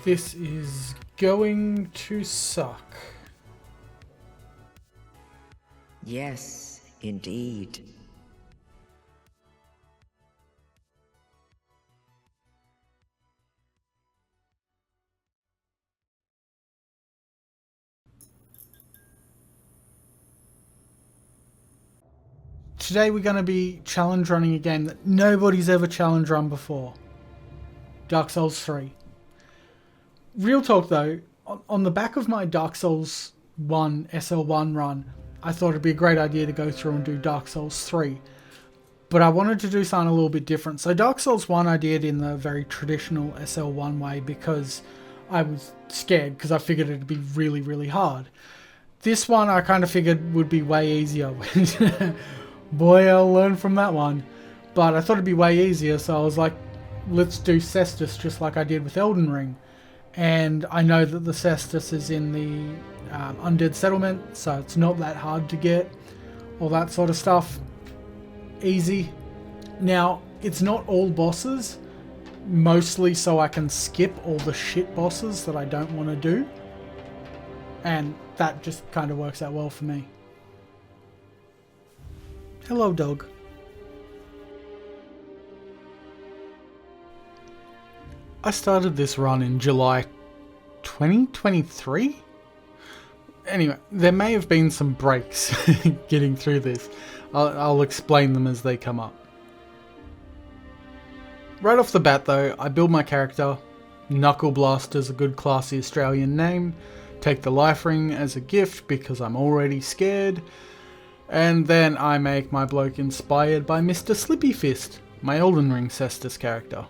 This is going to suck. Yes, indeed. Today we're going to be challenge running a game that nobody's ever challenge run before. Dark Souls 3. Real talk though, on the back of my Dark Souls 1 SL1 run, I thought it'd be a great idea to go through and do Dark Souls 3. But I wanted to do something a little bit different. So Dark Souls 1 I did in the very traditional SL1 way because I was scared, because I figured it'd be really, really hard. This one I kind of figured would be way easier. Boy, I'll learn from that one. But I thought it'd be way easier, so I was like, let's do Caestus just like I did with Elden Ring. And I know that the Caestus is in the undead settlement, so it's not that hard to get. All that sort of stuff. Easy. Now, it's not all bosses. Mostly so I can skip all the shit bosses that I don't want to do. And that just kind of works out well for me. Hello, dog. I started this run in July 2023? Anyway, there may have been some breaks getting through this. I'll explain them as they come up. Right off the bat though, I build my character. Knuckle Blaster's a good classy Australian name. Take the life ring as a gift because I'm already scared. And then I make my bloke inspired by Mr. Slippy Fist, my Elden Ring Caestus character.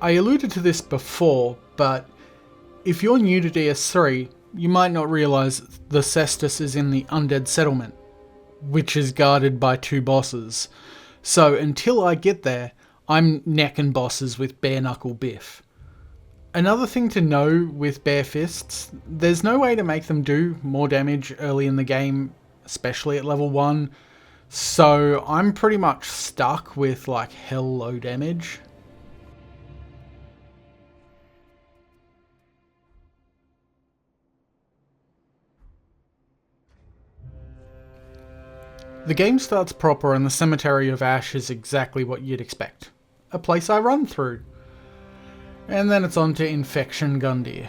I alluded to this before, but if you're new to DS3, you might not realise the Caestus is in the undead settlement, which is guarded by 2 bosses. So until I get there, I'm necking bosses with bare knuckle biff. Another thing to know with bare fists, there's no way to make them do more damage early in the game, especially at level 1. So I'm pretty much stuck with like hell low damage. The game starts proper and the Cemetery of Ash is exactly what you'd expect. A place I run through. And then it's on to Infection Gundyr.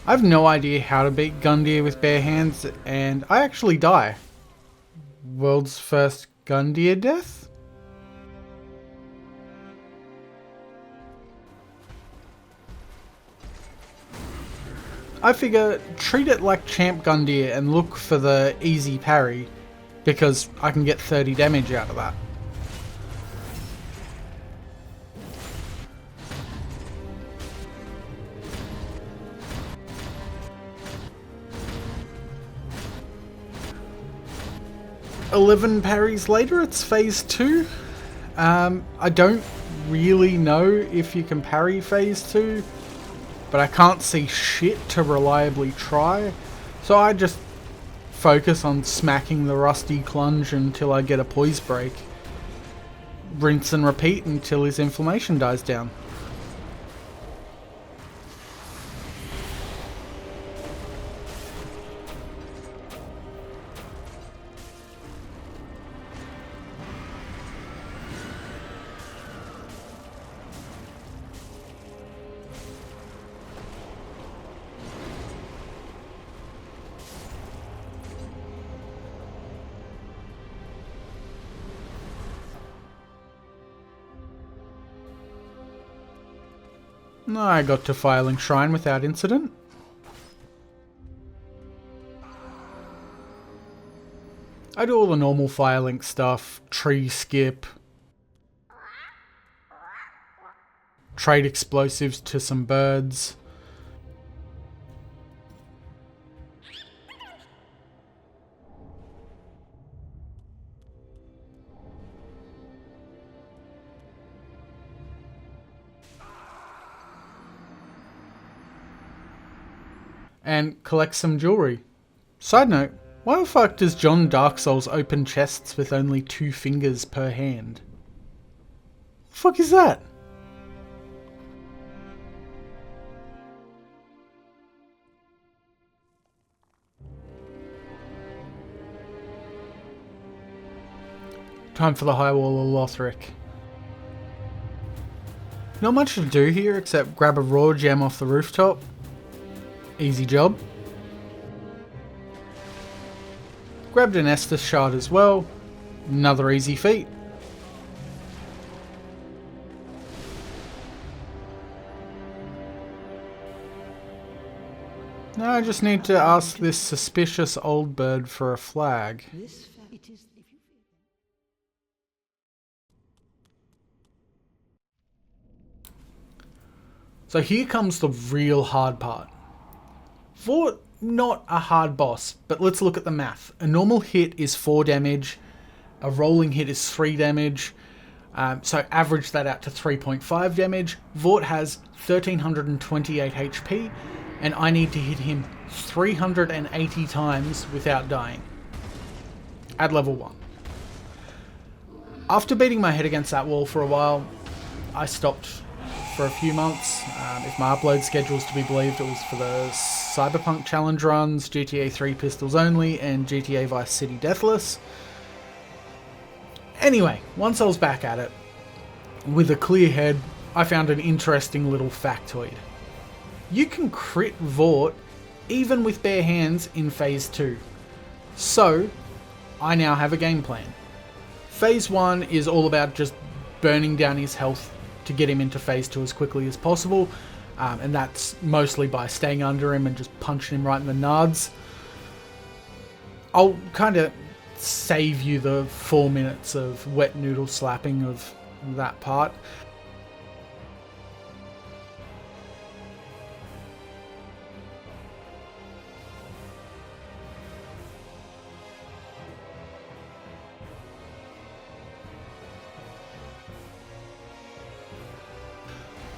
I have no idea how to beat Gundyr with bare hands, and I actually die. World's first Gundyr death? I figure, treat it like Champ Gundyr and look for the easy parry, because I can get 30 damage out of that. 11 parries later, it's phase 2. I don't really know if you can parry phase 2, but I can't see shit to reliably try, so I just focus on smacking the rusty clunge until I get a poise break. Rinse and repeat until his inflammation dies down. I got to Filing Shrine without incident. I do all the normal Firelink stuff, tree skip, trade explosives to some birds. And collect some jewelry. Side note, why the fuck does John Dark Souls open chests with only 2 fingers per hand? The fuck is that? Time for the High Wall of Lothric. Not much to do here except grab a raw gem off the rooftop. Easy job. Grabbed an Estus shard as well. Another easy feat. Now I just need to ask this suspicious old bird for a flag. So here comes the real hard part. Vordt, not a hard boss, but let's look at the math. A normal hit is 4 damage, a rolling hit is 3 damage, so average that out to 3.5 damage. Vordt has 1328 HP, and I need to hit him 380 times without dying. At level 1. After beating my head against that wall for a while, I stopped for a few months. If my upload schedule's to be believed, it was for the Cyberpunk challenge runs, GTA 3 Pistols Only, and GTA Vice City Deathless. Anyway, once I was back at it, with a clear head, I found an interesting little factoid. You can crit Vordt even with bare hands in Phase 2. So, I now have a game plan. Phase 1 is all about just burning down his health to get him into Phase 2 as quickly as possible, and that's mostly by staying under him and just punching him right in the nards. I'll kind of save you the 4 minutes of wet noodle slapping of that part.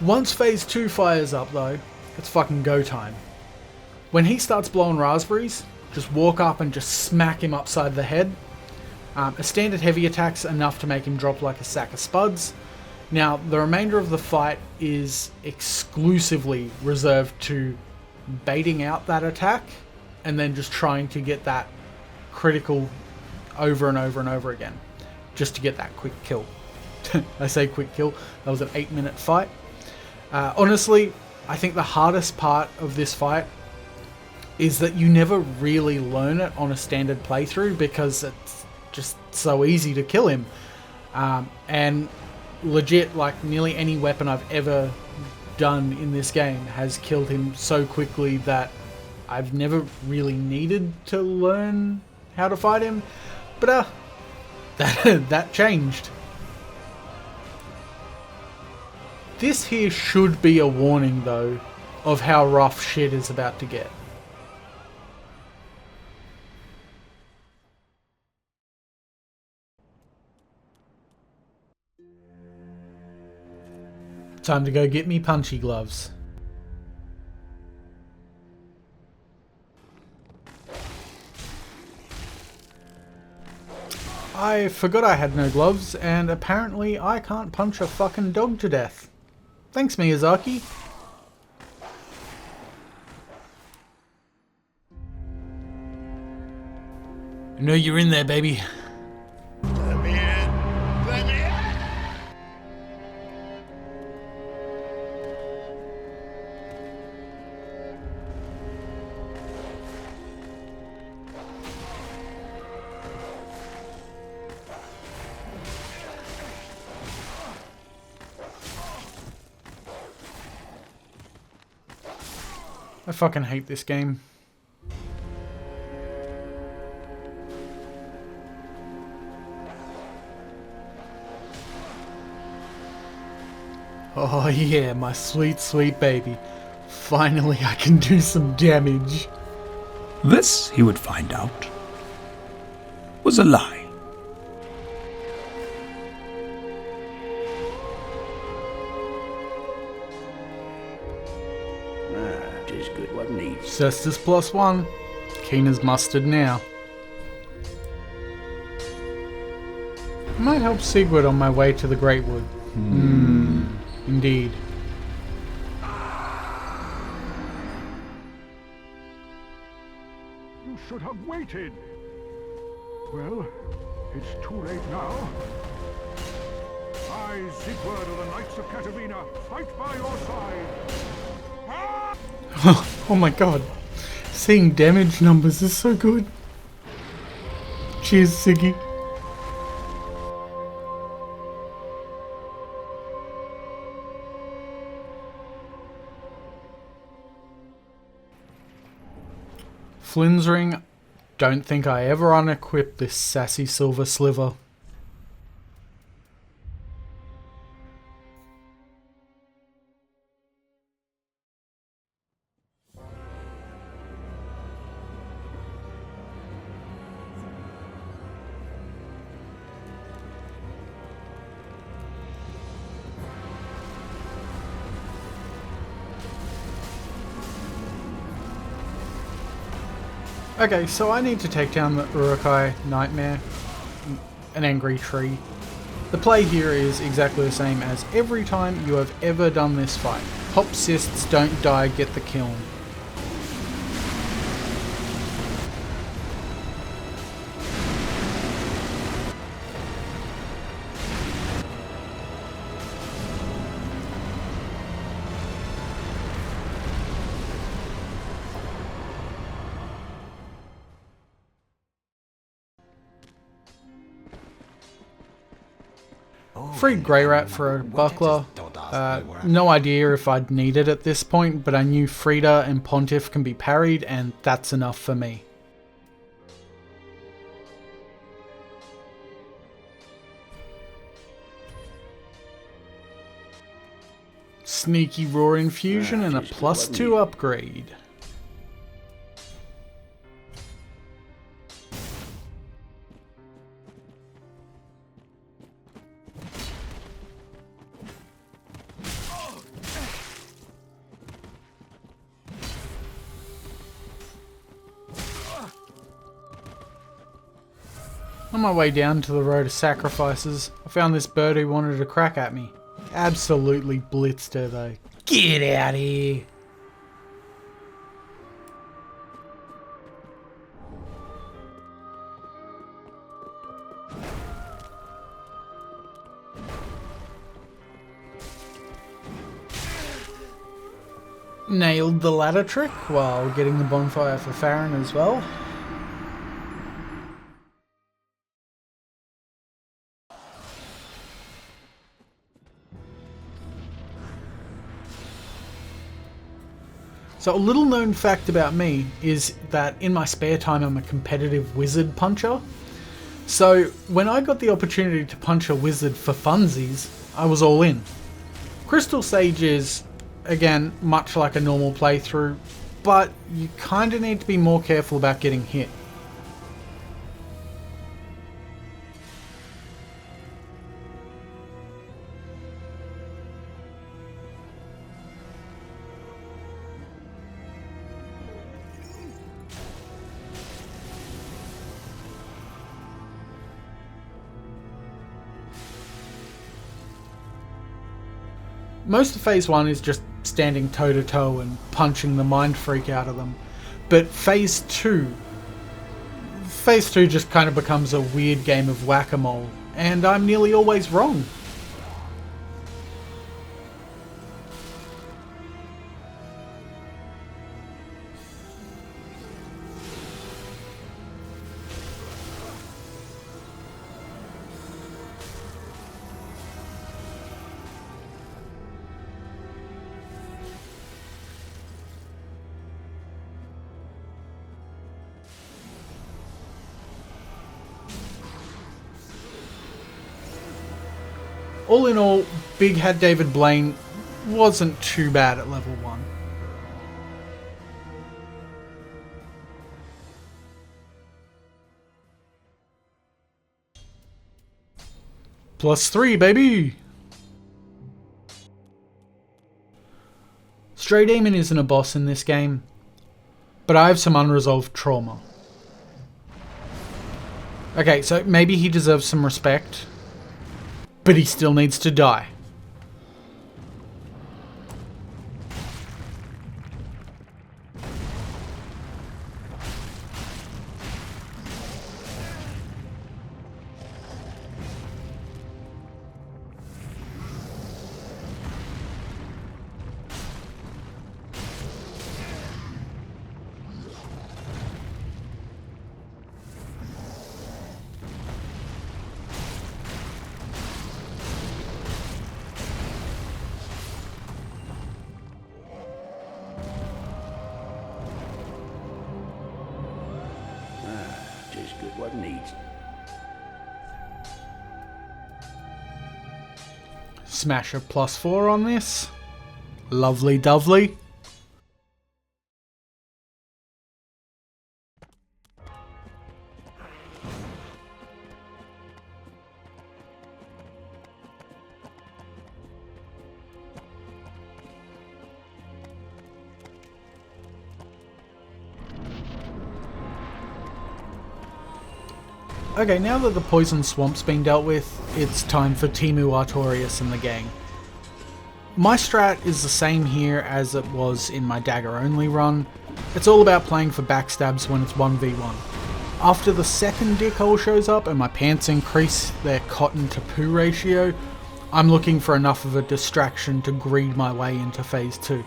Once Phase 2 fires up though, it's fucking go time. When he starts blowing raspberries, just walk up and just smack him upside the head. A standard heavy attack's enough to make him drop like a sack of spuds. Now, the remainder of the fight is exclusively reserved to baiting out that attack and then just trying to get that critical over and over and over again, just to get that quick kill. I say quick kill, that was an 8-minute fight. Honestly, I think the hardest part of this fight is that you never really learn it on a standard playthrough because it's just so easy to kill him. And legit, like nearly any weapon I've ever done in this game has killed him so quickly that I've never really needed to learn how to fight him. But that changed. This here should be a warning though of how rough shit is about to get. Time to go get me punchy gloves. I forgot I had no gloves, and apparently I can't punch a fucking dog to death. Thanks, Miyazaki. I know you're in there, baby. Let me in! Let me in! I fucking hate this game. Oh yeah, my sweet, sweet baby. Finally I can do some damage. This, he would find out, was a lie. Tis good, wasn't he? Caestus +1. Keen as mustard now. Might help Sigurd on my way to the Greatwood. Indeed. You should have waited. Well, it's too late now. I, Sigurd of the Knights of Katarina, fight by your side. Oh my god. Seeing damage numbers is so good. Cheers, Siggy. Flynn's ring. Don't think I ever unequipped this sassy silver sliver. Okay, so I need to take down the Uruk-hai Nightmare, an angry tree. The play here is exactly the same as every time you have ever done this fight. Hop cysts, don't die, get the kiln. Friede Grey Rat for a buckler. No idea if I'd need it at this point, but I knew Friede and Pontiff can be parried, and that's enough for me. Sneaky Roar Infusion and a +2 upgrade. On my way down to the road of sacrifices, I found this bird who wanted to crack at me. Absolutely blitzed her though. Get out of here! Nailed the ladder trick while getting the bonfire for Farron as well. So a little known fact about me is that in my spare time I'm a competitive wizard puncher. So when I got the opportunity to punch a wizard for funsies, I was all in. Crystal Sage is, again, much like a normal playthrough, but you kind of need to be more careful about getting hit. Most of Phase 1 is just standing toe to toe and punching the mind freak out of them. But Phase 2 just kind of becomes a weird game of whack-a-mole, and I'm nearly always wrong. All in all, Big Head David Blaine wasn't too bad at level 1. +3, baby! Stray Demon isn't a boss in this game, but I have some unresolved trauma. Okay, so maybe he deserves some respect, but he still needs to die. Just good what needs. Smash a +4 on this. Lovely dovely. Okay, now that the Poison Swamp's been dealt with, it's time for Teemu Artorias and the gang. My strat is the same here as it was in my dagger only run. It's all about playing for backstabs when it's 1v1. After the second dickhole shows up and my pants increase their cotton to poo ratio, I'm looking for enough of a distraction to greed my way into phase 2.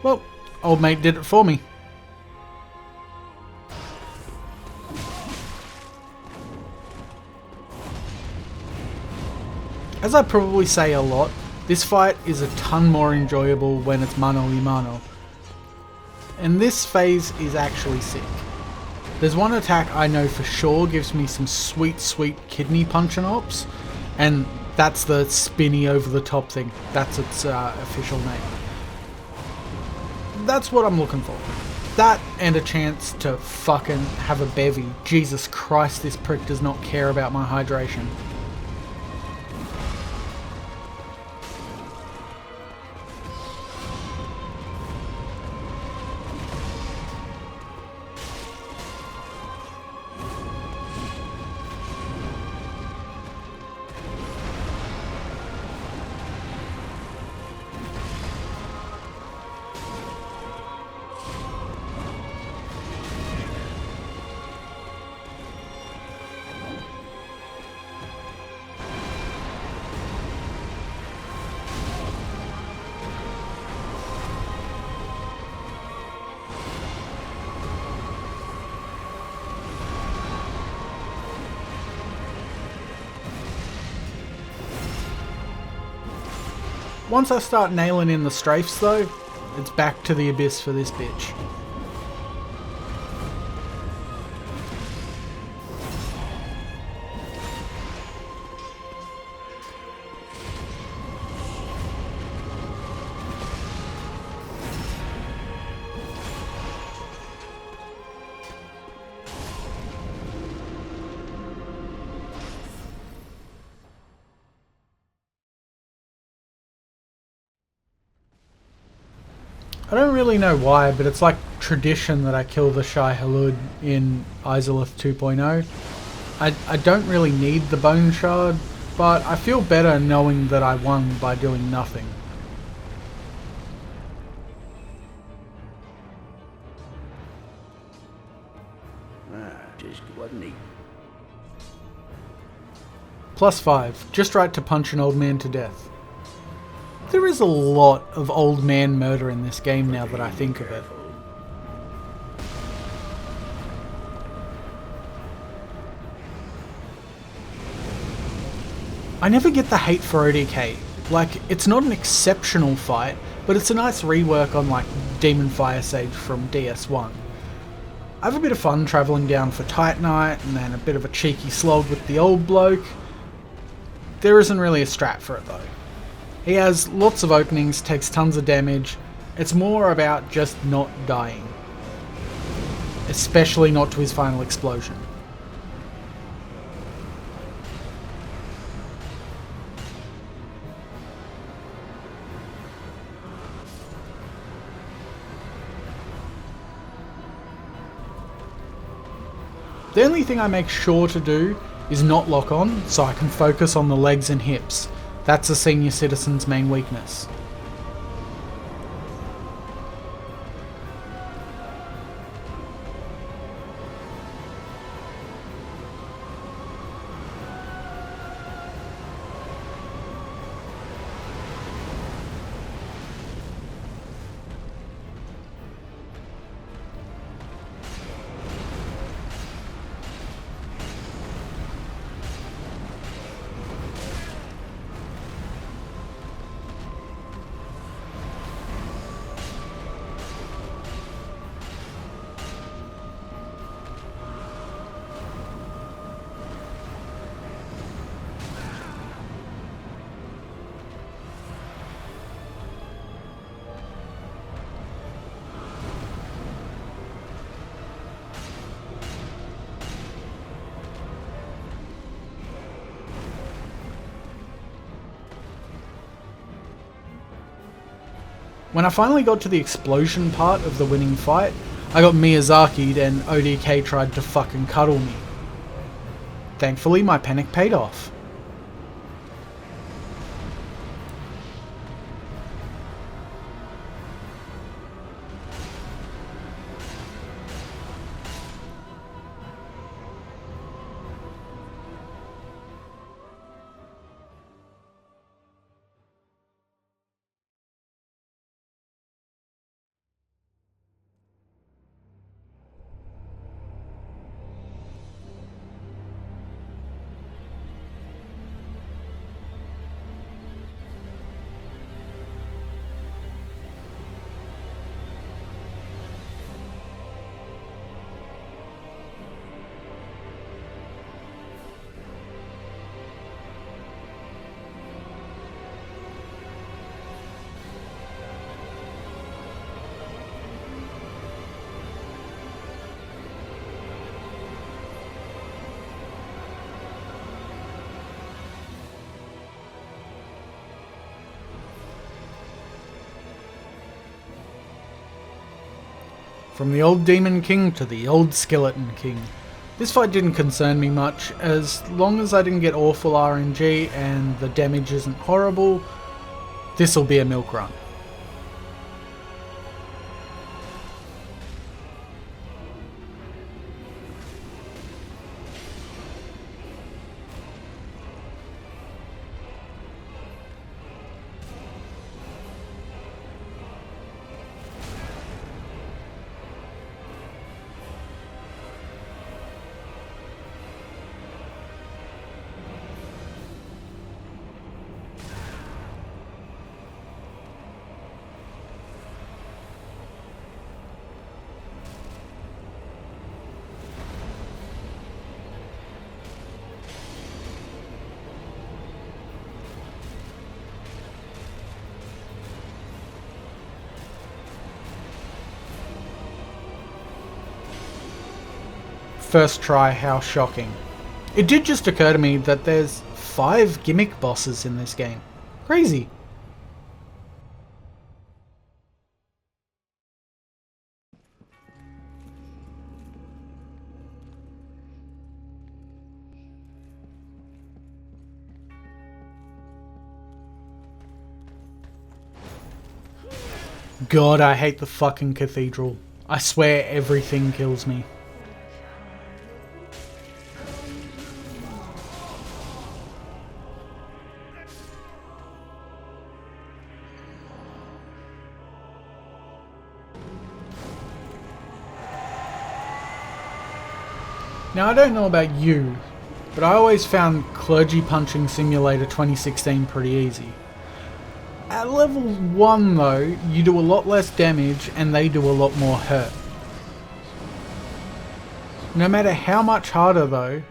Well, old mate did it for me. As I probably say a lot, this fight is a ton more enjoyable when it's mano a mano. And this phase is actually sick. There's one attack I know for sure gives me some sweet, sweet kidney punching ops, and that's the spinny over the top thing. That's its official name. That's what I'm looking for. That and a chance to fucking have a bevy. Jesus Christ, this prick does not care about my hydration. Once I start nailing in the strafes though, it's back to the abyss for this bitch. I don't really know why, but it's like tradition that I kill the Shai Halud in Izalith 2.0. I don't really need the Bone Shard, but I feel better knowing that I won by doing nothing. Just wasn't he? +5, just right to punch an old man to death. There is a lot of old man murder in this game now that I think of it. I never get the hate for ODK. Like, it's not an exceptional fight, but it's a nice rework on like Demon Fire Sage from DS1. I have a bit of fun travelling down for Titanite and then a bit of a cheeky slog with the old bloke. There isn't really a strat for it though. He has lots of openings, takes tons of damage. It's more about just not dying. Especially not to his final explosion. The only thing I make sure to do is not lock on, so I can focus on the legs and hips. That's a senior citizen's main weakness. When I finally got to the explosion part of the winning fight, I got Miyazaki'd and ODK tried to fucking cuddle me. Thankfully, my panic paid off. From the old Demon King to the old Skeleton King. This fight didn't concern me much, as long as I didn't get awful RNG and the damage isn't horrible, this'll be a milk run. First try, how shocking. It did just occur to me that there's 5 gimmick bosses in this game. Crazy. God, I hate the fucking cathedral. I swear everything kills me. Now I don't know about you, but I always found Clergy Punching Simulator 2016 pretty easy. At level 1 though, you do a lot less damage and they do a lot more hurt. No matter how much harder though,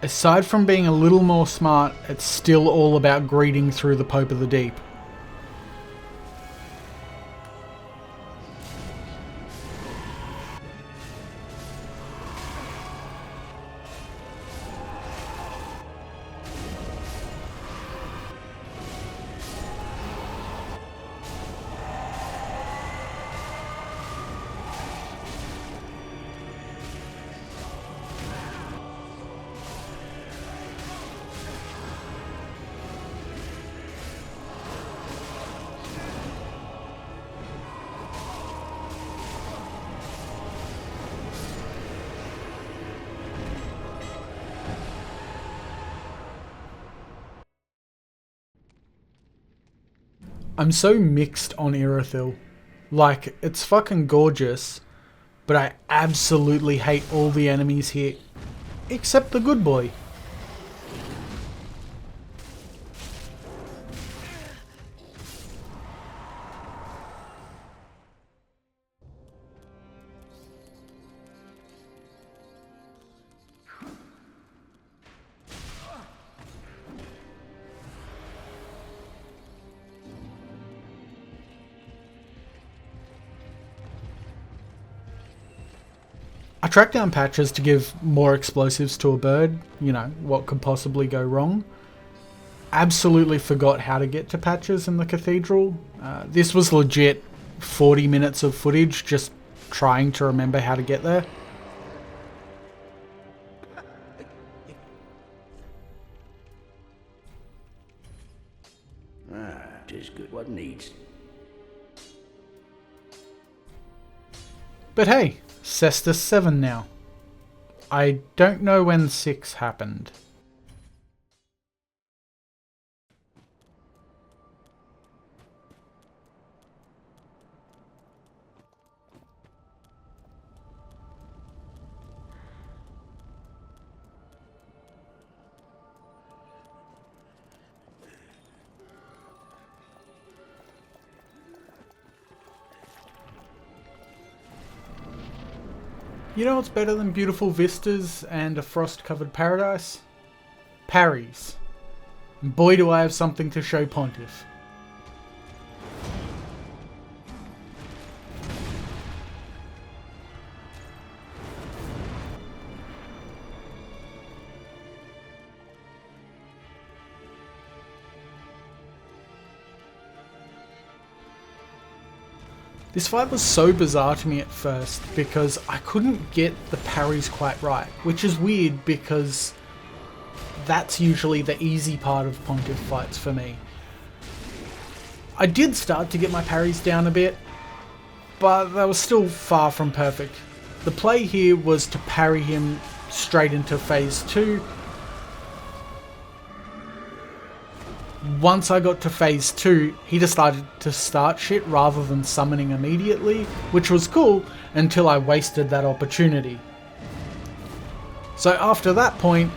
aside from being a little more smart, it's still all about greeting through the Pope of the Deep. I'm so mixed on Irithyll. Like, it's fucking gorgeous, but I absolutely hate all the enemies here, except the good boy. I tracked down patches to give more explosives to a bird, you know, what could possibly go wrong. Absolutely forgot how to get to patches in the cathedral. This was legit 40 minutes of footage just trying to remember how to get there. Tis good what needs. But hey, Caestus 7 now. I don't know when 6 happened. You know what's better than beautiful vistas and a frost-covered paradise? Parries. And boy do I have something to show Pontiff. This fight was so bizarre to me at first because I couldn't get the parries quite right, which is weird because that's usually the easy part of Pontiff fights for me. I did start to get my parries down a bit, but that was still far from perfect. The play here was to parry him straight into phase 2. Once I got to phase 2, he decided to start shit rather than summoning immediately, which was cool until I wasted that opportunity. So after that point,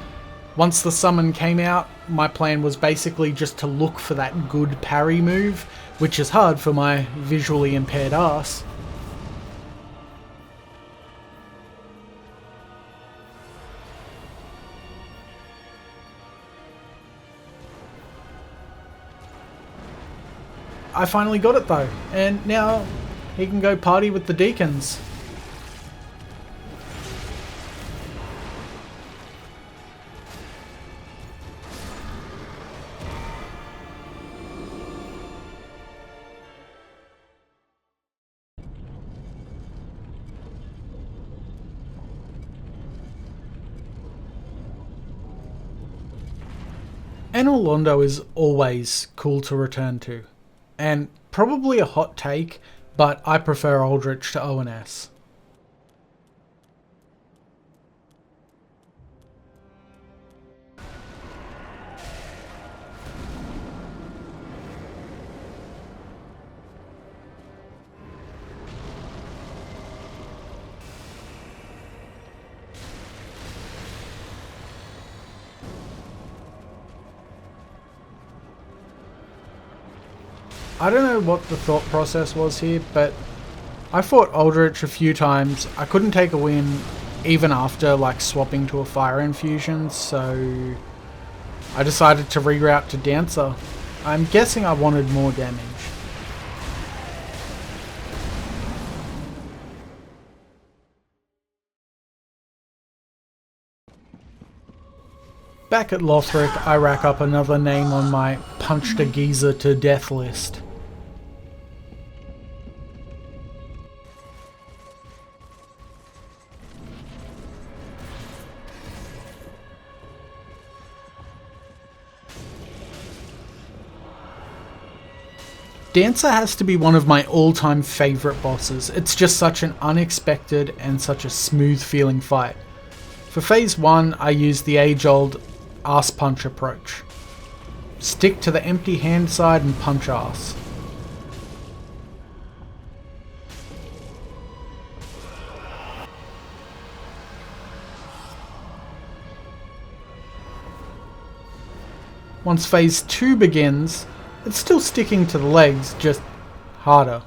once the summon came out, my plan was basically just to look for that good parry move, which is hard for my visually impaired ass. I finally got it though, and now he can go party with the Deacons. Anor Londo is always cool to return to, and probably a hot take, but I prefer Aldrich to ONS. I don't know what the thought process was here, but I fought Aldrich a few times. I couldn't take a win even after like swapping to a fire infusion, so I decided to reroute to Dancer. I'm guessing I wanted more damage. Back at Lothric, I rack up another name on my punched a geezer to death list. Dancer has to be one of my all-time favourite bosses. It's just such an unexpected and such a smooth feeling fight. For phase 1, I used the age-old ass punch approach. Stick to the empty hand side and punch ass. Once phase 2 begins, it's still sticking to the legs, just harder.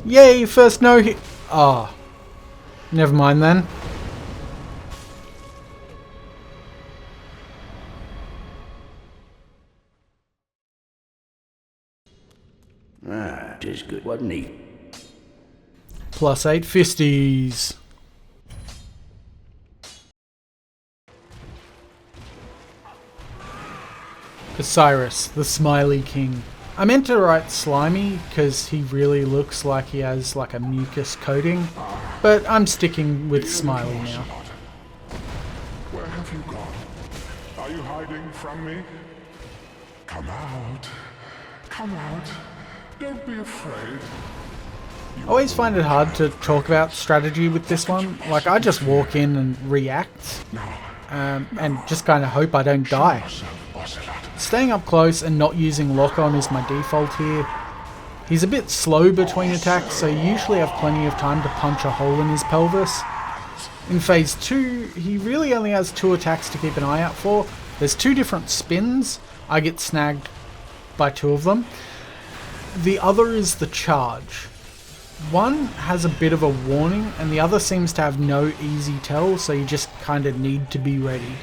Yay, first no hit. Ah, never mind then. Ah, 'tis good, wasn't he? +8 fisties. Oceiros, the Smiley King. I meant to write slimy because he really looks like he has like a mucus coating, but I'm sticking with smiley now. Where have you gone? Are you hiding from me? Come out. Come out. Don't be afraid. I always find it hard to talk about strategy with this one. Like, I just walk in and react, and just kind of hope I don't die. Staying up close and not using lock-on is my default here. He's a bit slow between attacks, so you usually have plenty of time to punch a hole in his pelvis. In phase 2, he really only has 2 attacks to keep an eye out for. There's 2 different spins. I get snagged by 2 of them. The other is the charge. One has a bit of a warning, and the other seems to have no easy tell, so you just kind of need to be ready.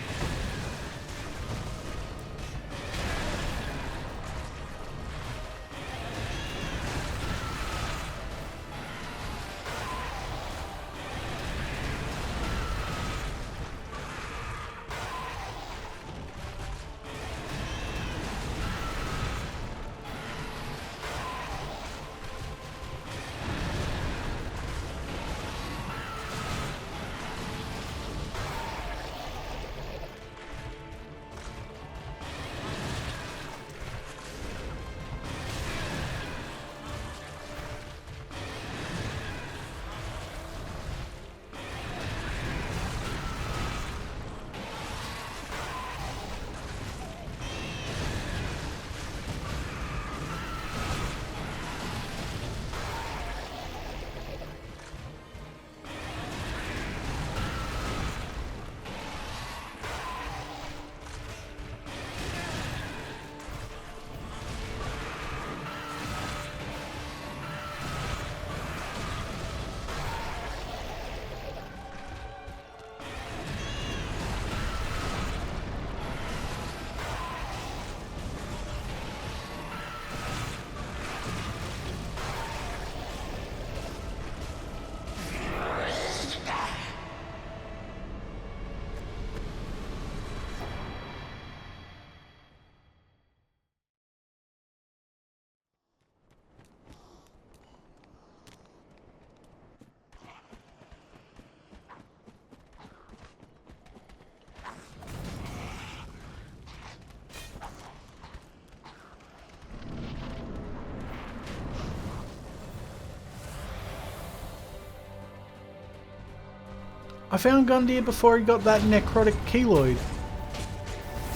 I found Gundyr before he got that necrotic keloid.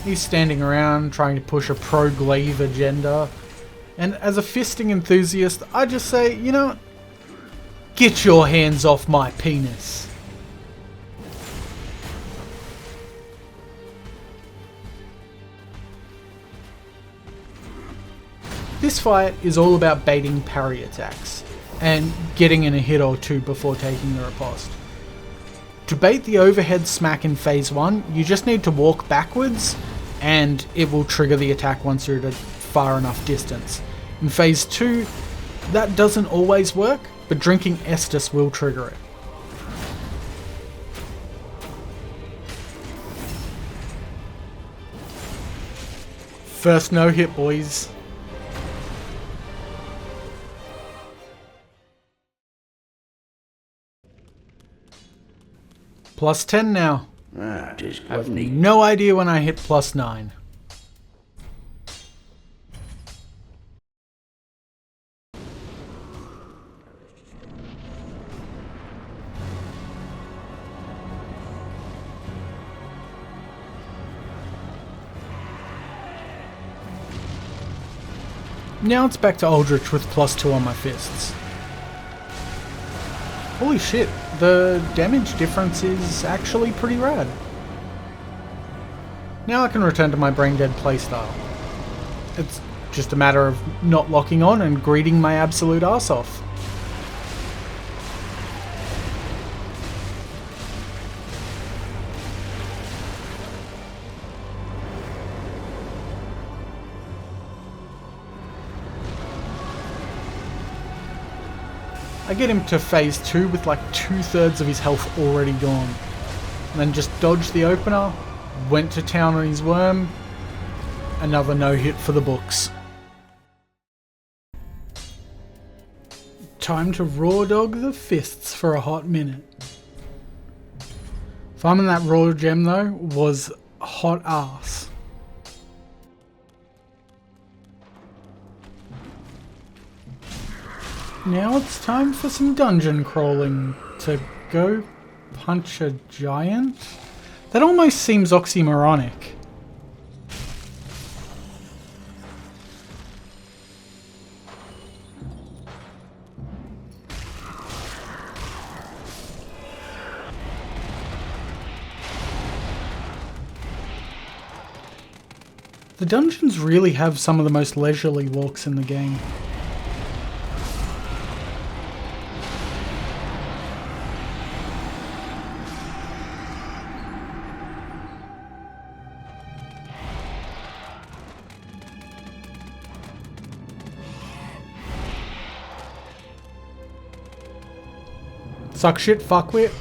He's standing around trying to push a pro-glaive agenda, and as a fisting enthusiast, I just say, you know what? Get your hands off my penis. This fight is all about baiting parry attacks, and getting in a hit or 2 before taking the riposte. To bait the overhead smack in phase 1, you just need to walk backwards and it will trigger the attack once you're at a far enough distance. In phase 2, that doesn't always work, but drinking Estus will trigger it. First no hit, boys. Plus 10 now. Just I have what neat. no idea when I hit plus 9. Now it's back to Aldrich with plus 2 on my fists. Holy shit, the damage difference is actually pretty rad. Now I can return to my brain dead playstyle. It's just a matter of not locking on and greeting my absolute arse off. I get him to phase 2 with like 2/3 of his health already gone. And then just dodged the opener, went to town on his worm, another no hit for the books. Time to raw dog the fists for a hot minute. Farming that raw gem though was hot ass. Now it's time for some dungeon crawling to go punch a giant? That almost seems oxymoronic. The dungeons really have some of the most leisurely walks in the game. Suck shit, fuckwit.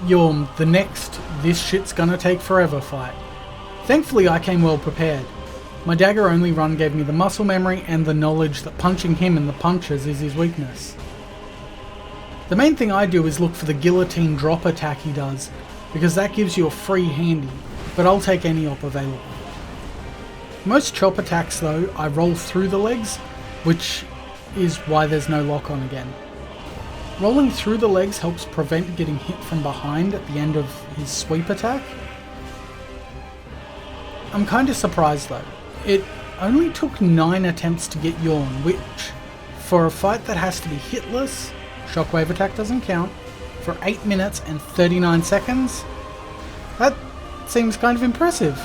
Yhorm, the next "this shit's gonna take forever" fight. Thankfully I came well prepared. My dagger only run gave me the muscle memory and the knowledge that punching him in the punches is his weakness. The main thing I do is look for the guillotine drop attack he does, because that gives you a free handy, but I'll take any op available. Most chop attacks though, I roll through the legs, which is why there's no lock on again. Rolling through the legs helps prevent getting hit from behind at the end of his sweep attack. I'm kinda surprised though. It only took 9 attempts to get Yhorm, which, for a fight that has to be hitless, shockwave attack doesn't count, for 8 minutes and 39 seconds, that seems kind of impressive.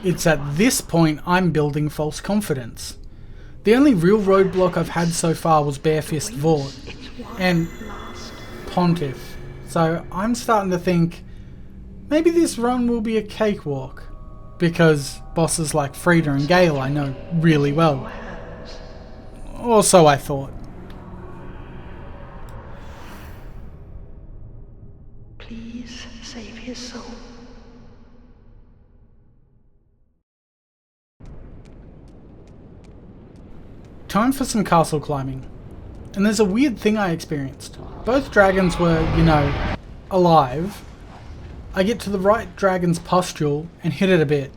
It's at this point I'm building false confidence. The only real roadblock I've had so far was Barefist Vordt and Pontiff, so I'm starting to think maybe this run will be a cakewalk, because bosses like Friede and Gael I know really well. Or so I thought. Please save his soul. Time for some castle climbing. And there's a weird thing I experienced. Both dragons were, alive. I get to the right dragon's pustule and hit it a bit.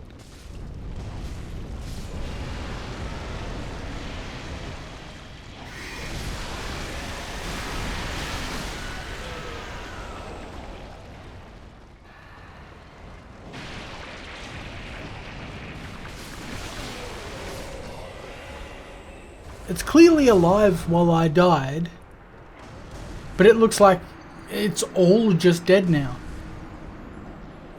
It's clearly alive while I died, but it looks like it's all just dead now.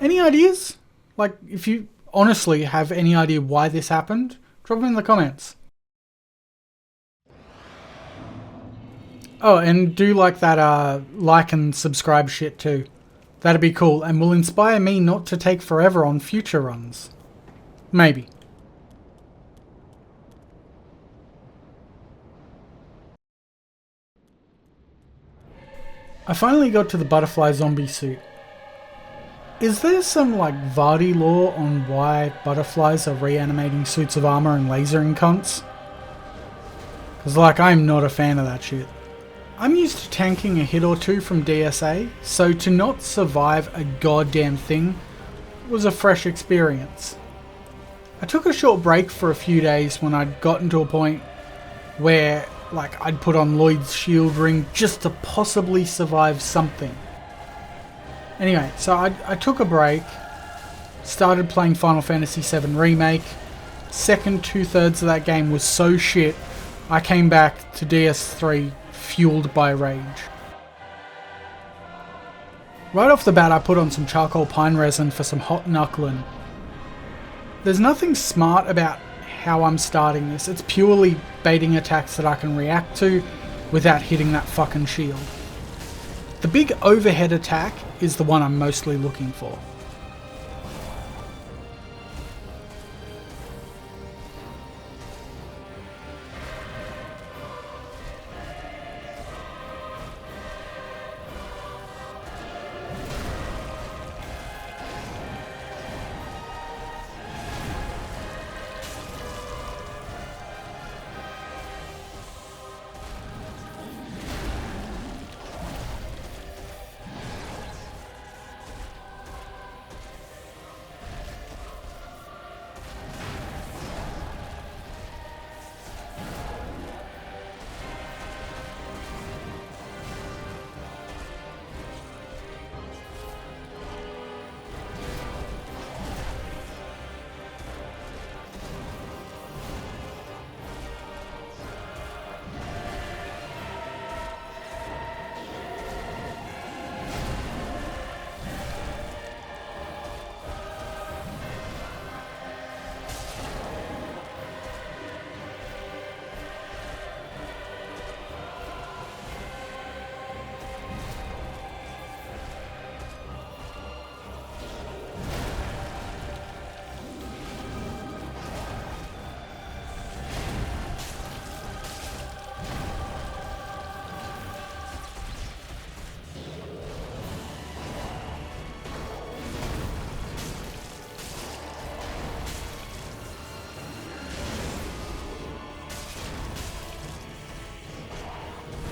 Any ideas? Like, if you honestly have any idea why this happened, drop them in the comments. Oh, and do like that like and subscribe shit too. That'd be cool and will inspire me not to take forever on future runs. Maybe. I finally got to the butterfly zombie suit. Is there some Vardy lore on why butterflies are reanimating suits of armor and lasering cunts? Cause I'm not a fan of that shit. I'm used to tanking a hit or two from DSA, so to not survive a goddamn thing was a fresh experience. I took a short break for a few days when I'd gotten to a point where I'd put on Lloyd's shield ring just to possibly survive something. Anyway, so I took a break, started playing Final Fantasy VII Remake. Second 2/3 of that game was so shit, I came back to DS3 fueled by rage. Right off the bat I put on some charcoal pine resin for some hot knuckling. There's nothing smart about how I'm starting this, it's purely baiting attacks that I can react to without hitting that fucking shield. The big overhead attack is the one I'm mostly looking for.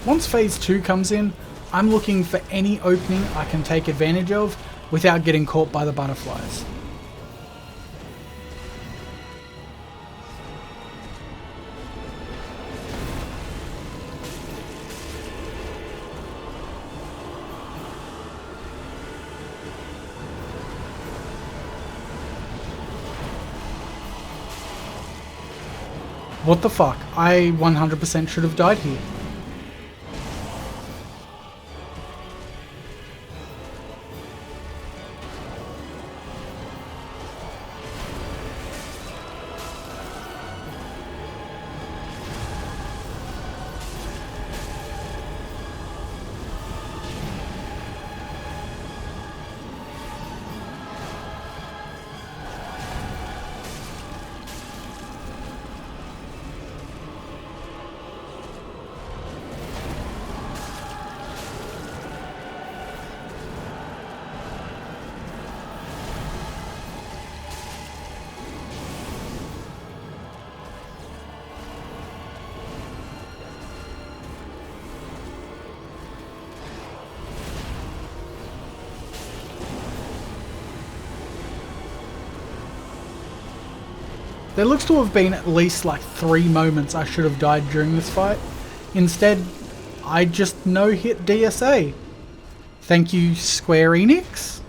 Once phase 2 comes in, I'm looking for any opening I can take advantage of without getting caught by the butterflies. What the fuck? I 100% should have died here. There looks to have been at least like 3 moments I should have died during this fight. Instead, I just no-hit DSA. Thank you, Square Enix.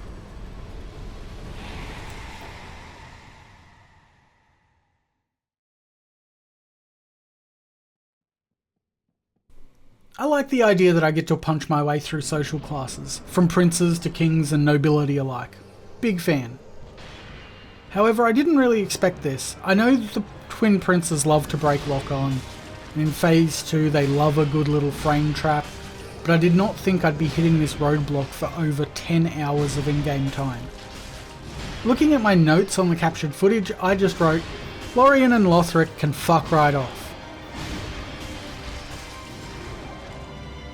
I like the idea that I get to punch my way through social classes, from princes to kings and nobility alike. Big fan. However, I didn't really expect this. I know the twin princes love to break lock on, and in phase 2 they love a good little frame trap, but I did not think I'd be hitting this roadblock for over 10 hours of in-game time. Looking at my notes on the captured footage, I just wrote, Lorian and Lothric can fuck right off.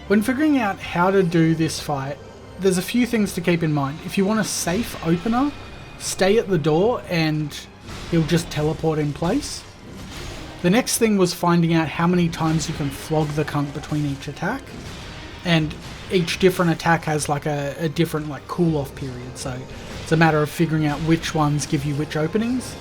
When figuring out how to do this fight, there's a few things to keep in mind. If you want a safe opener, stay at the door and he'll just teleport in place. The next thing was finding out how many times you can flog the cunt between each attack. And each different attack has like a different like cool off period, so it's a matter of figuring out which ones give you which openings.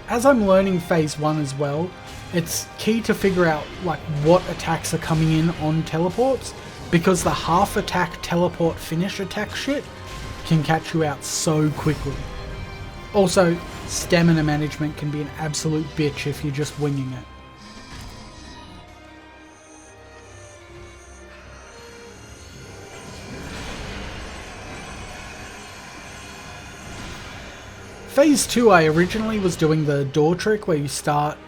As I'm learning phase 1 as well, it's key to figure out like what attacks are coming in on teleports, because the half attack teleport finish attack shit can catch you out so quickly. Also, stamina management can be an absolute bitch if you're just winging it. Phase 2 I originally was doing the door trick where you start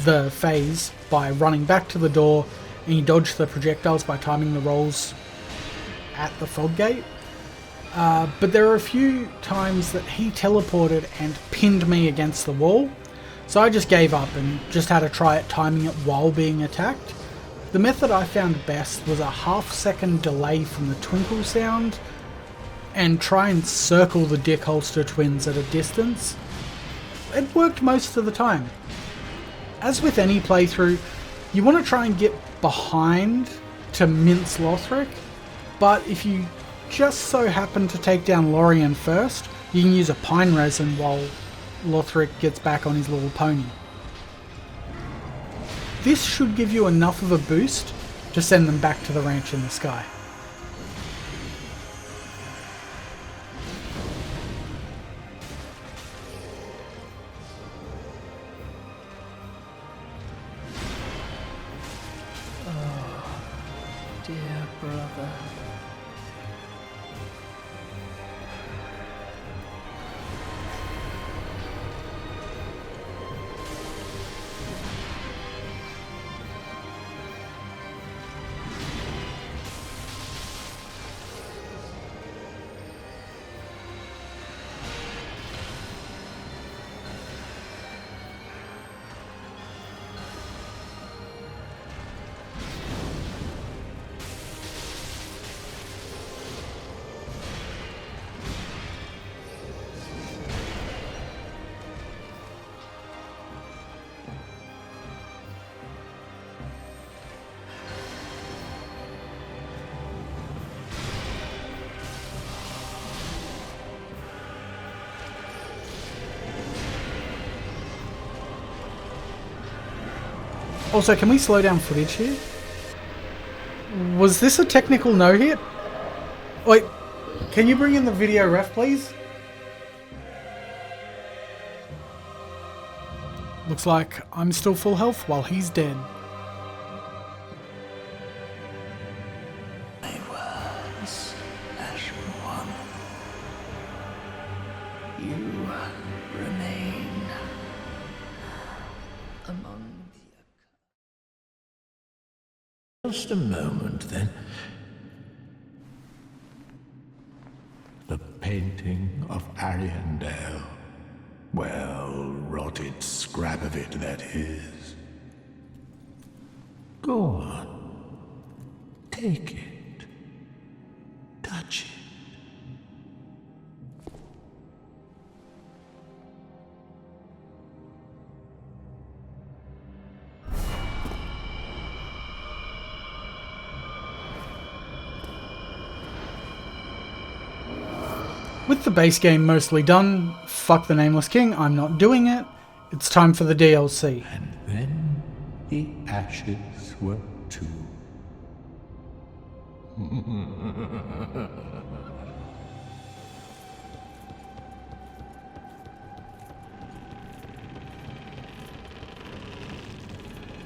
the phase by running back to the door and you dodge the projectiles by timing the rolls at the fog gate. But there were a few times that he teleported and pinned me against the wall, so I just gave up and just had to try it timing it while being attacked. The method I found best was a half-second delay from the twinkle sound and try and circle the dick holster twins at a distance. It worked most of the time. As with any playthrough, you want to try and get behind to mince Lothric, but if you just so happen to take down Lorian first, you can use a pine resin while Lothric gets back on his little pony. This should give you enough of a boost to send them back to the ranch in the sky. Oh, dear brother. Also, can we slow down footage here? Was this a technical no-hit? Wait, can you bring in the video ref, please? Looks like I'm still full health while he's dead. I was as one. You remain among the... Just a moment, then. The painting of Ariandel. Well, rotted scrap of it, that is. Go on. Take it. Touch it. With the base game mostly done, fuck the Nameless King, I'm not doing it. It's time for the DLC. And then the ashes were too.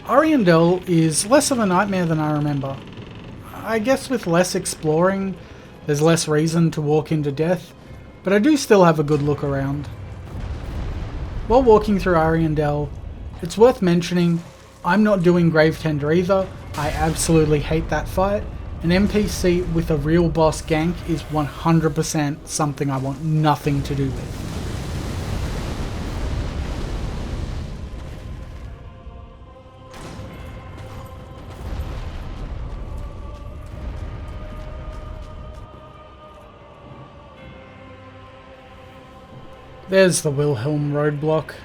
Ariandel is less of a nightmare than I remember. I guess with less exploring, there's less reason to walk into death, but I do still have a good look around. While walking through Ariandel, it's worth mentioning I'm not doing Grave Tender either. I absolutely hate that fight. An NPC with a real boss gank is 100% something I want nothing to do with. There's the Wilhelm roadblock,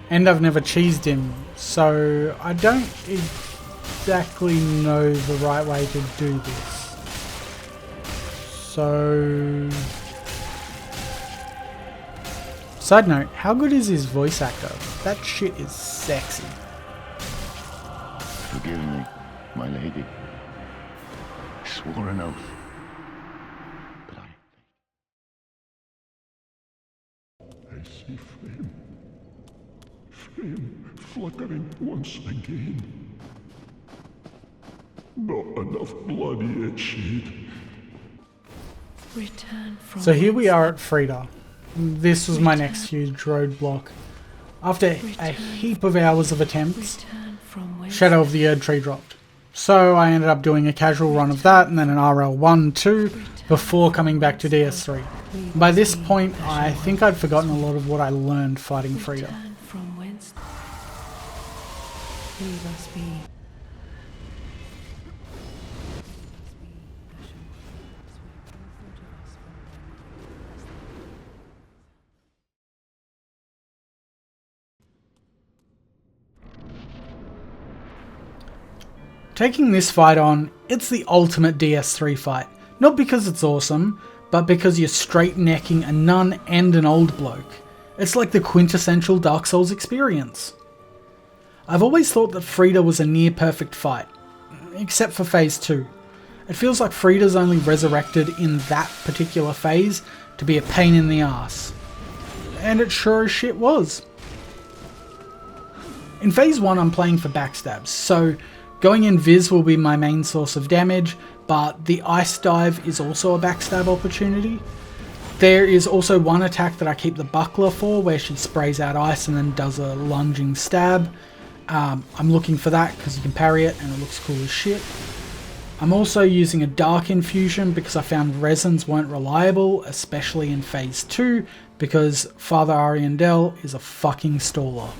and I've never cheesed him, so I don't exactly know the right way to do this. So... Side note, how good is his voice actor? That shit is sexy. Forgive me, my lady. I swore an oath. But I see flame. Flame flickering once again. Not enough blood yet, Shade. Return from So here we are at Friede. This was my next huge roadblock. After a heap of hours of attempts, Shadow of the Erd Tree dropped. So I ended up doing a casual run of that and then an RL1-2 before coming back to DS3. By this point, I think I'd forgotten a lot of what I learned fighting Friede. from whence leave us be. Taking this fight on, it's the ultimate DS3 fight. Not because it's awesome, but because you're straight necking a nun and an old bloke. It's like the quintessential Dark Souls experience. I've always thought that Friede was a near perfect fight, except for phase 2. It feels like Friede's only resurrected in that particular phase to be a pain in the ass. And it sure as shit was. In phase 1 I'm playing for backstabs, so going in Viz will be my main source of damage, but the Ice Dive is also a backstab opportunity. There is also one attack that I keep the Buckler for, where she sprays out ice and then does a lunging stab. I'm looking for that because you can parry it and it looks cool as shit. I'm also using a Dark Infusion because I found resins weren't reliable, especially in phase 2, because Father Ariandel is a fucking staller.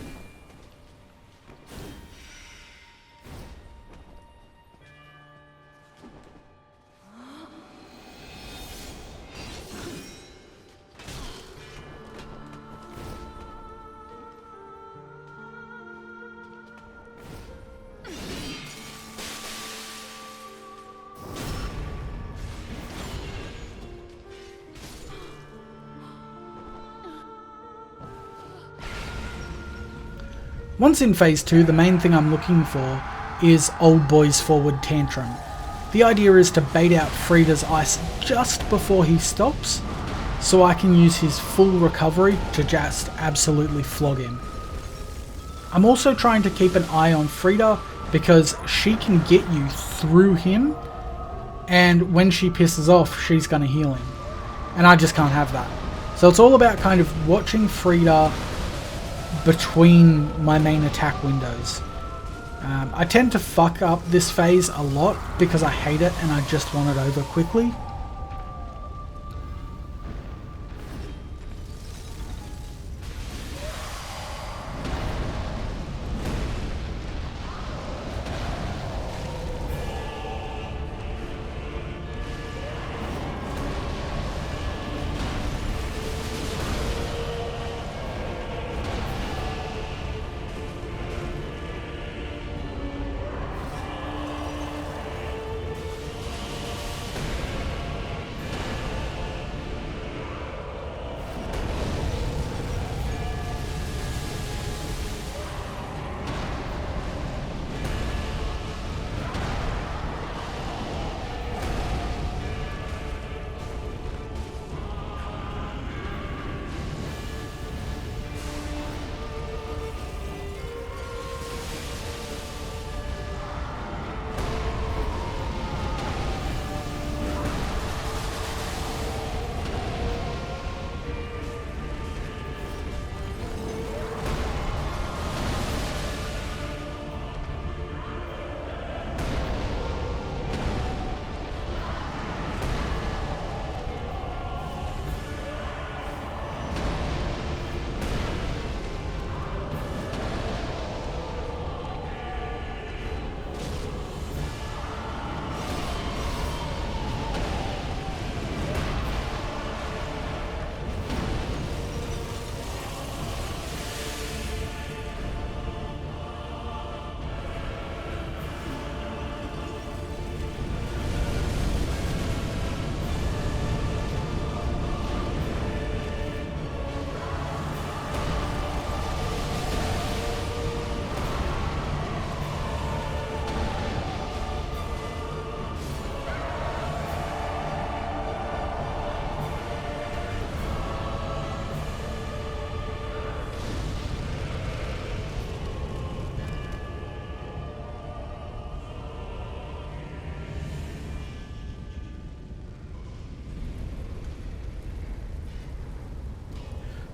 Once in phase 2, the main thing I'm looking for is old boy's forward tantrum. The idea is to bait out Friede's ice just before he stops, so I can use his full recovery to just absolutely flog him. I'm also trying to keep an eye on Friede because she can get you through him, and when she pisses off, she's going to heal him. And I just can't have that. So it's all about kind of watching Friede between my main attack windows. I tend to fuck up this phase a lot because I hate it and I just want it over quickly.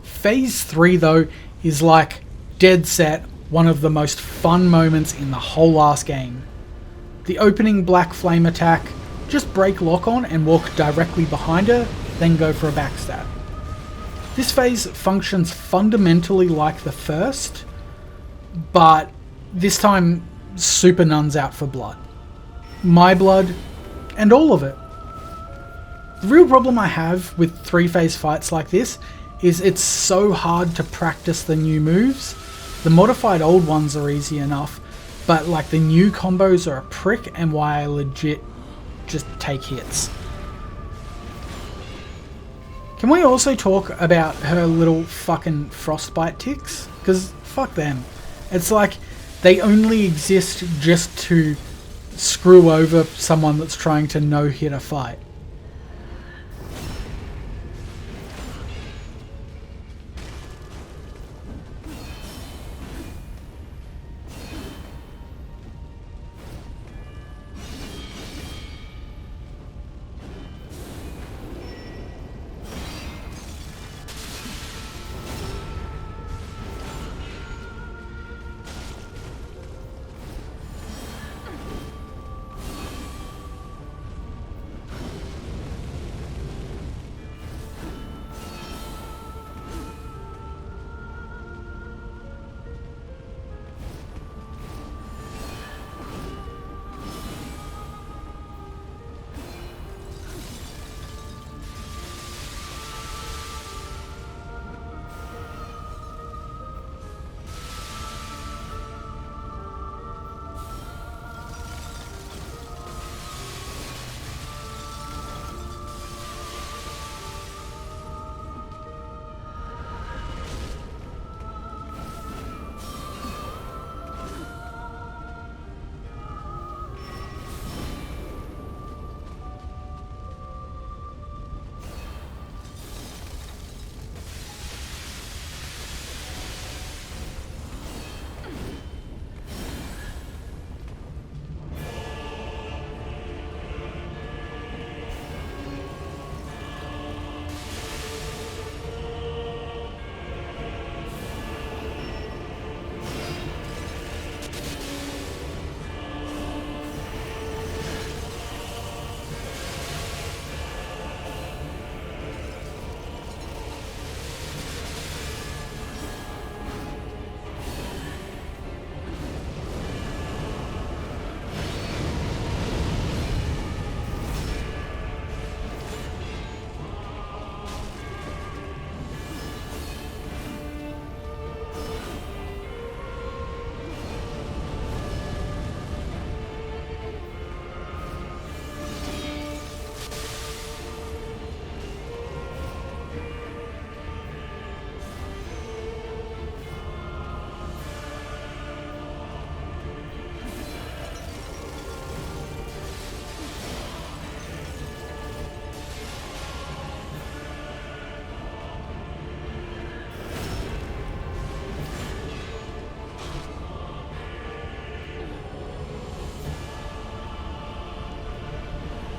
Phase 3 though is like dead set one of the most fun moments in the whole last game. The opening black flame attack, just break lock on and walk directly behind her, then go for a backstab. This phase functions fundamentally like the first, but this time super nuns out for blood. My blood, and all of it. The real problem I have with 3-phase fights like this is it's so hard to practice the new moves. The modified old ones are easy enough, but like the new combos are a prick and why I legit just take hits. Can we also talk about her little fucking frostbite ticks? Because fuck them. It's like they only exist just to screw over someone that's trying to no-hit a fight.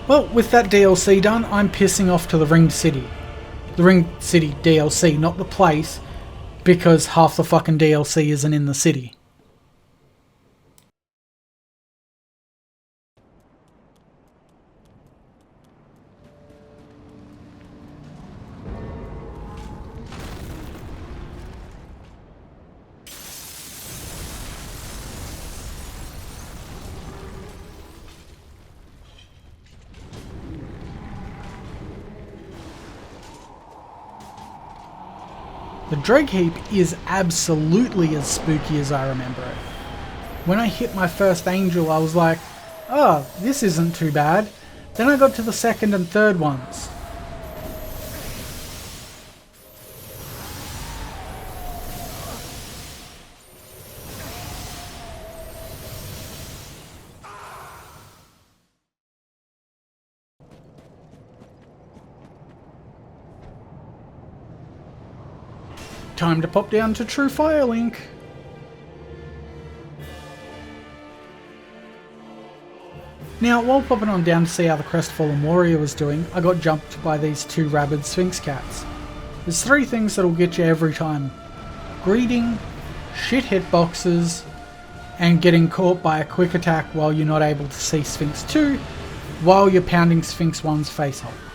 Well, with that DLC done, I'm pissing off to the Ringed City. The Ringed City DLC, not the place, because half the fucking DLC isn't in the city. The Dreg Heap is absolutely as spooky as I remember it. When I hit my first angel, I was like, oh, this isn't too bad. Then I got to the second and third ones. Time to pop down to True Firelink. Now, while popping on down to see how the Crestfallen Warrior was doing, I got jumped by these two rabid Sphinx cats. There's three things that'll get you every time. Greeting, shit hitboxes, and getting caught by a quick attack while you're not able to see Sphinx 2, while you're pounding Sphinx 1's face off.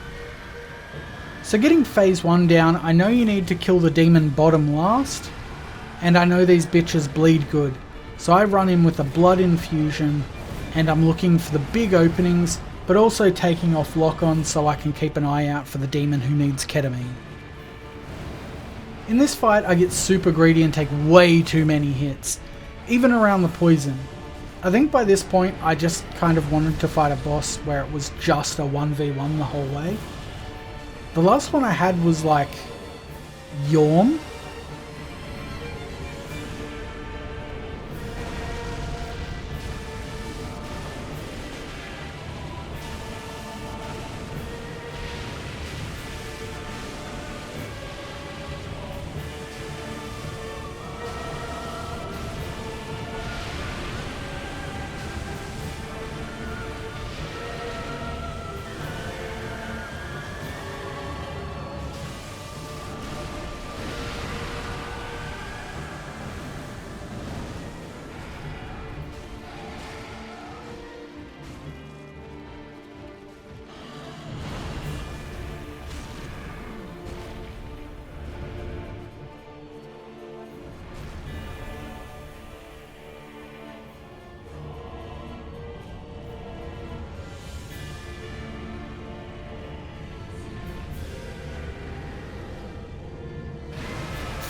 So getting phase 1 down, I know you need to kill the demon bottom last, and I know these bitches bleed good, so I run in with a blood infusion, and I'm looking for the big openings, but also taking off lock-on so I can keep an eye out for the demon who needs ketamine. In this fight I get super greedy and take way too many hits, even around the poison. I think by this point I just kind of wanted to fight a boss where it was just a 1v1 the whole way. The last one I had was like Yhorm.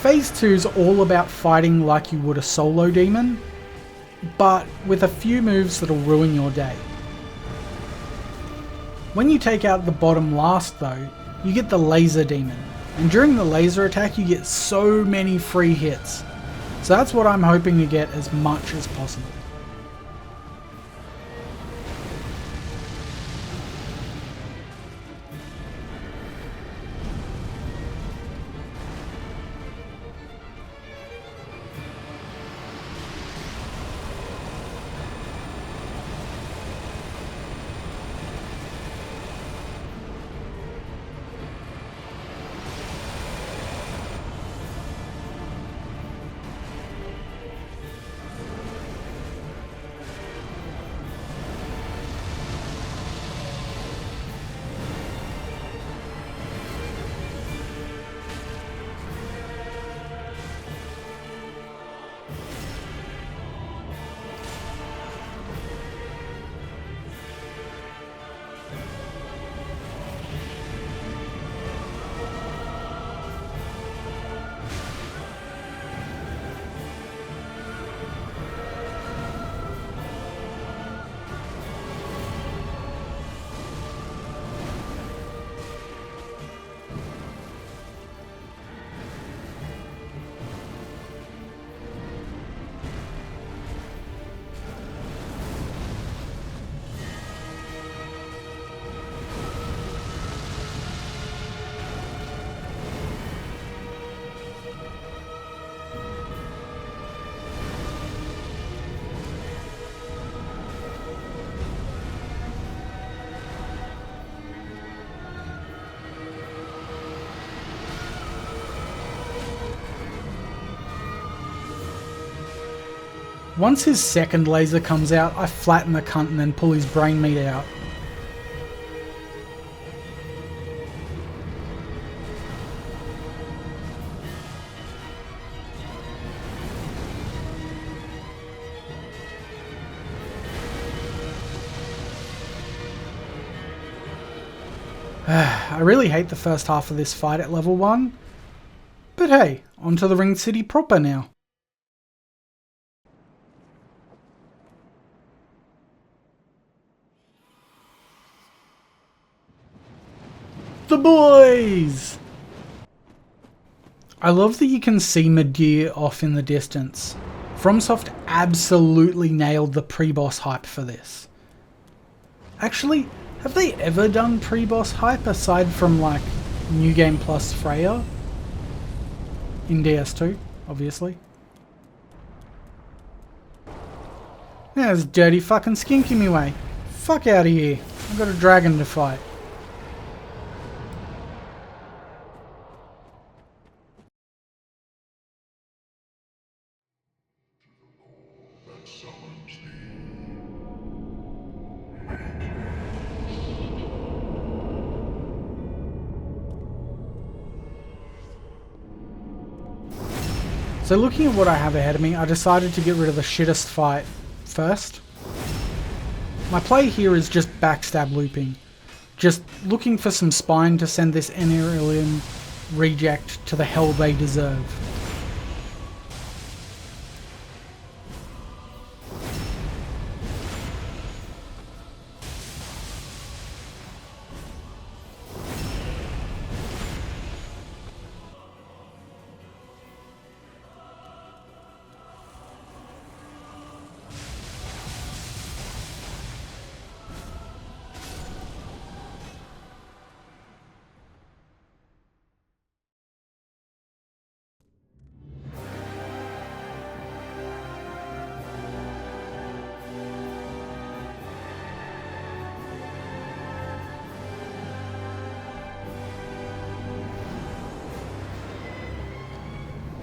Phase 2 is all about fighting like you would a solo demon, but with a few moves that'll ruin your day. When you take out the bottom last though, you get the laser demon, and during the laser attack you get so many free hits. So that's what I'm hoping to get as much as possible. Once his second laser comes out, I flatten the cunt and then pull his brain meat out. I really hate the first half of this fight at level 1. But hey, onto the Ring City proper now. The boys! I love that you can see Midir off in the distance. FromSoft absolutely nailed the pre-boss hype for this. Actually, have they ever done pre-boss hype aside from like New Game Plus Freya? In DS2, obviously. There's dirty fucking skink in me way. Fuck out of here. I've got a dragon to fight. So looking at what I have ahead of me, I decided to get rid of the shittest fight first. My play here is just backstab looping. Just looking for some spine to send this Enerian reject to the hell they deserve.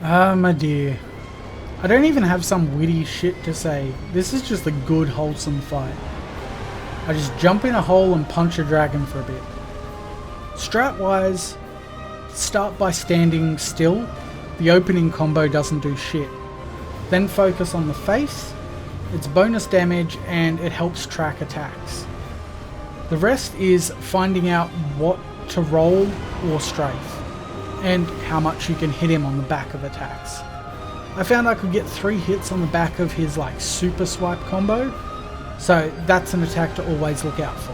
Ah, my dear. I don't even have some witty shit to say. This is just a good, wholesome fight. I just jump in a hole and punch a dragon for a bit. Strat-wise, start by standing still. The opening combo doesn't do shit. Then focus on the face, its bonus damage, and it helps track attacks. The rest is finding out what to roll or strafe, and how much you can hit him on the back of attacks. I found I could get 3 hits on the back of his like super swipe combo, so that's an attack to always look out for.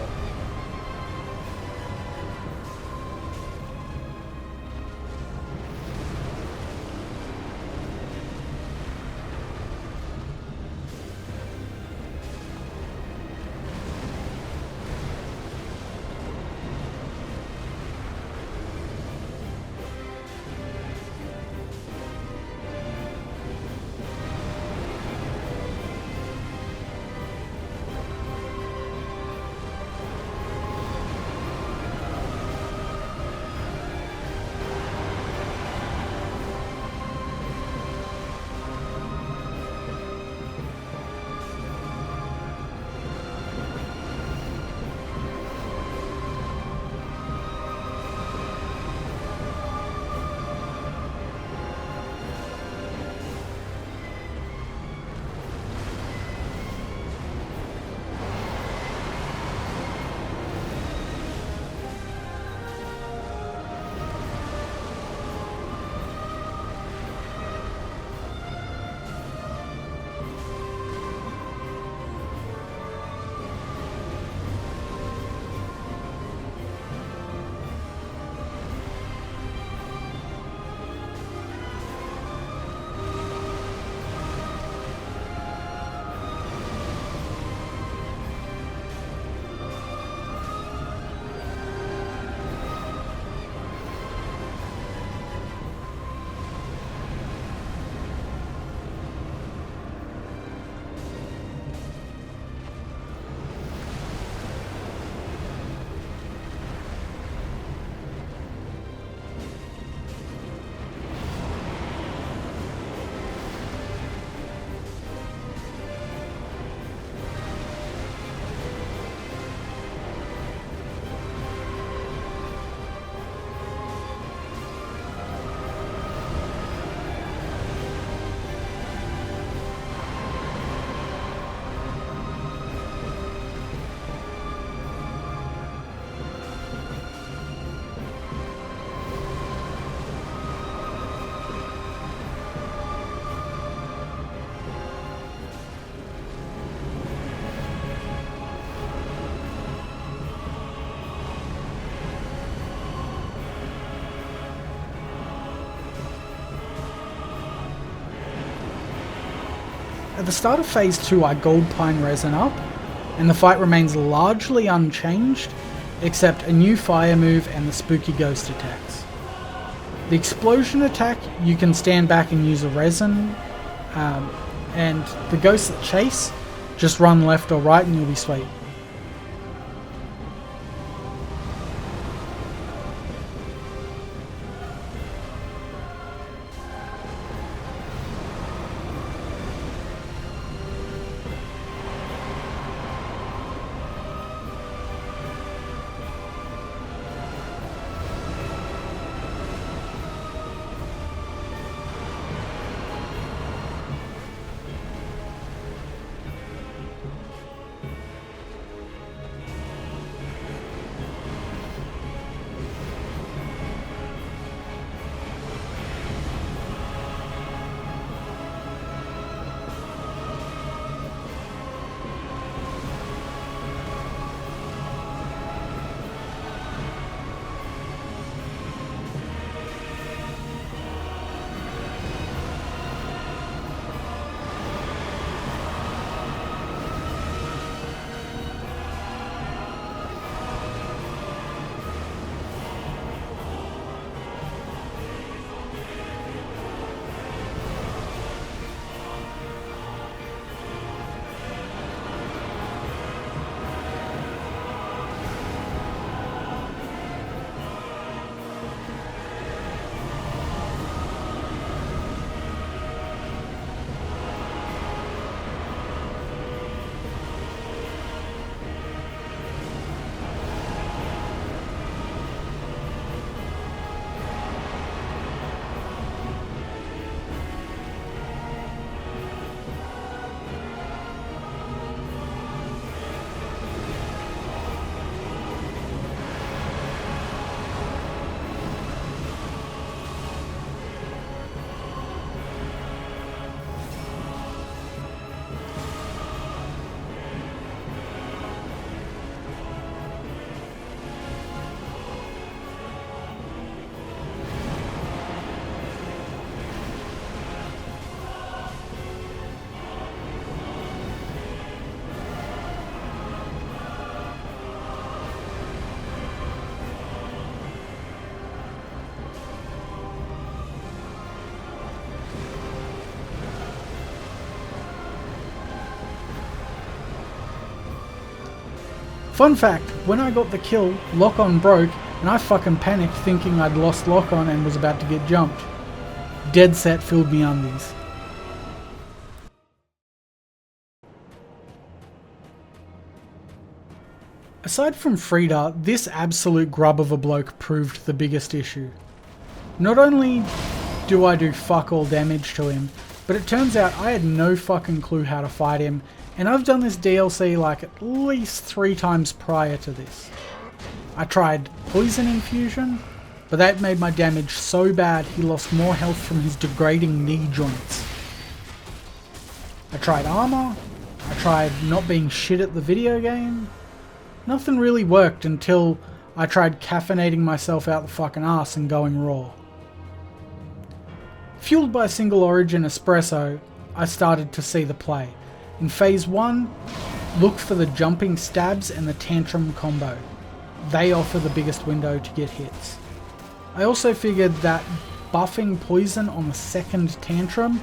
At the start of Phase 2 I Gold Pine Resin up, and the fight remains largely unchanged, except a new fire move and the spooky ghost attacks. The explosion attack, you can stand back and use a resin, and the ghosts that chase, just run left or right and you'll be sweet. Fun fact, when I got the kill, lock-on broke, and I fucking panicked thinking I'd lost lock-on and was about to get jumped. Dead set filled me undies. Aside from Friede, this absolute grub of a bloke proved the biggest issue. Not only do I do fuck all damage to him, but it turns out I had no fucking clue how to fight him, and I've done this DLC like at least 3 times prior to this. I tried Poison Infusion, but that made my damage so bad he lost more health from his degrading knee joints. I tried Armour, I tried not being shit at the video game. Nothing really worked until I tried caffeinating myself out the fucking ass and going raw. Fueled by single origin espresso, I started to see the play. In Phase 1, look for the jumping stabs and the tantrum combo. They offer the biggest window to get hits. I also figured that buffing poison on the second tantrum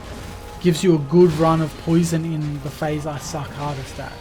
gives you a good run of poison in the phase I suck hardest at.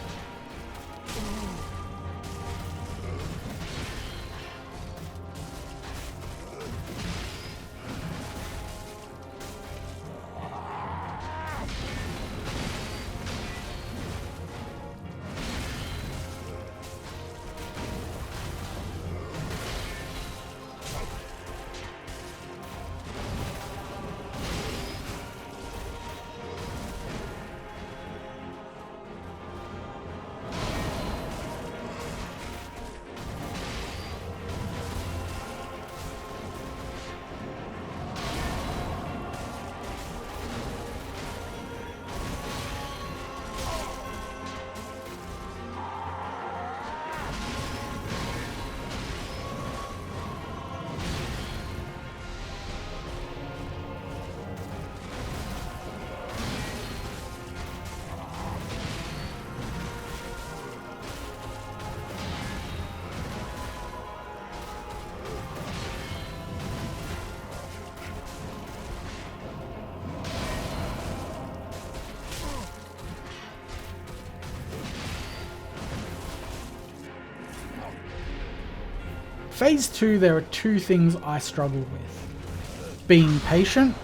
Phase 2, there are two things I struggle with. Being patient.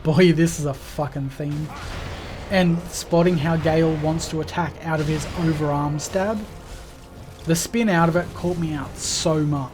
Boy, this is a fucking theme. And spotting how Gael wants to attack out of his overarm stab. The spin out of it caught me out so much.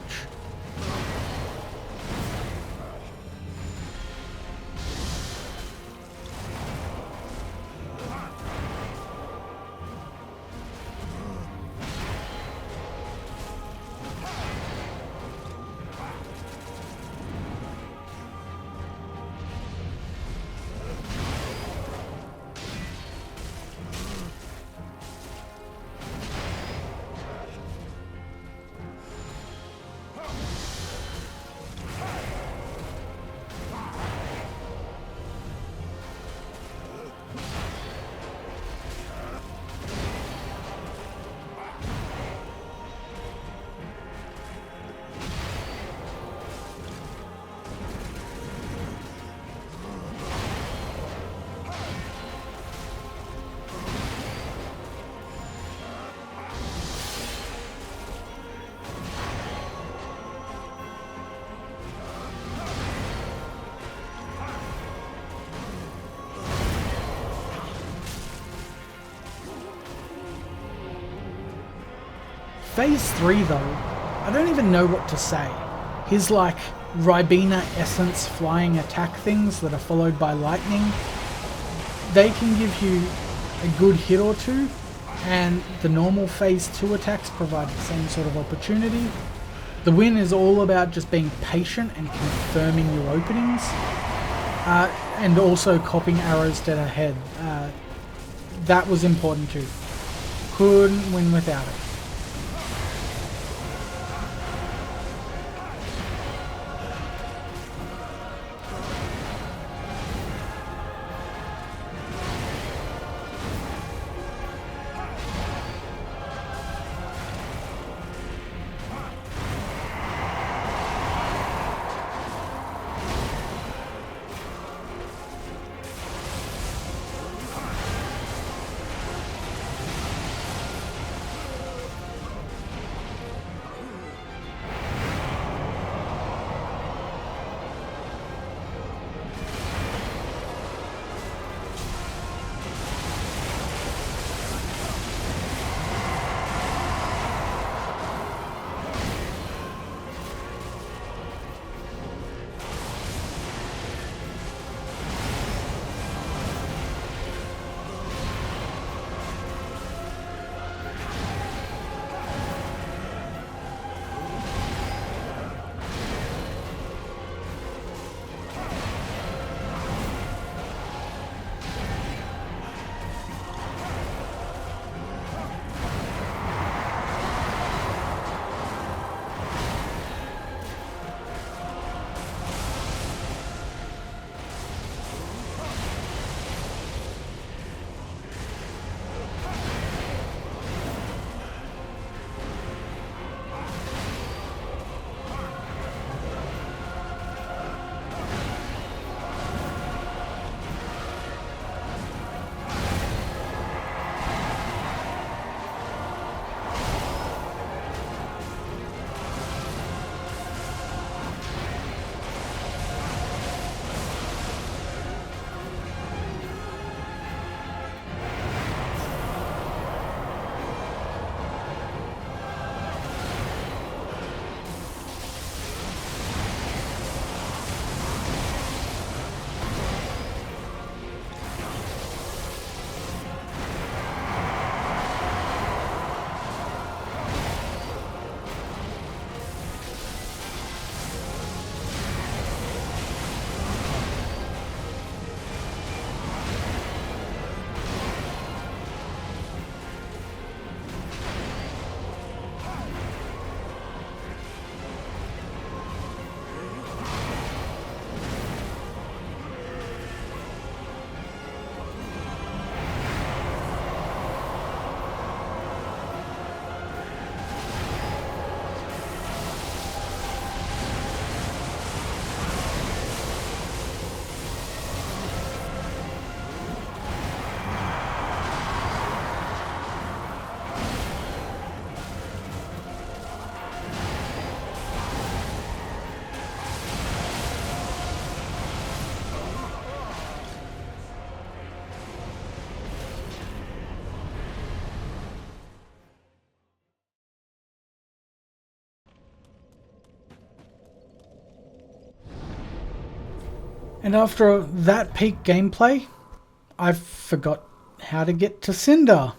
Phase 3 though, I don't even know what to say. His like Ribena essence flying attack things that are followed by lightning, they can give you a good hit or two, and the normal phase 2 attacks provide the same sort of opportunity. The win is all about just being patient and confirming your openings, and also copying arrows to the head. That was important too. Couldn't win without it. And after that peak gameplay, I forgot how to get to Cinder.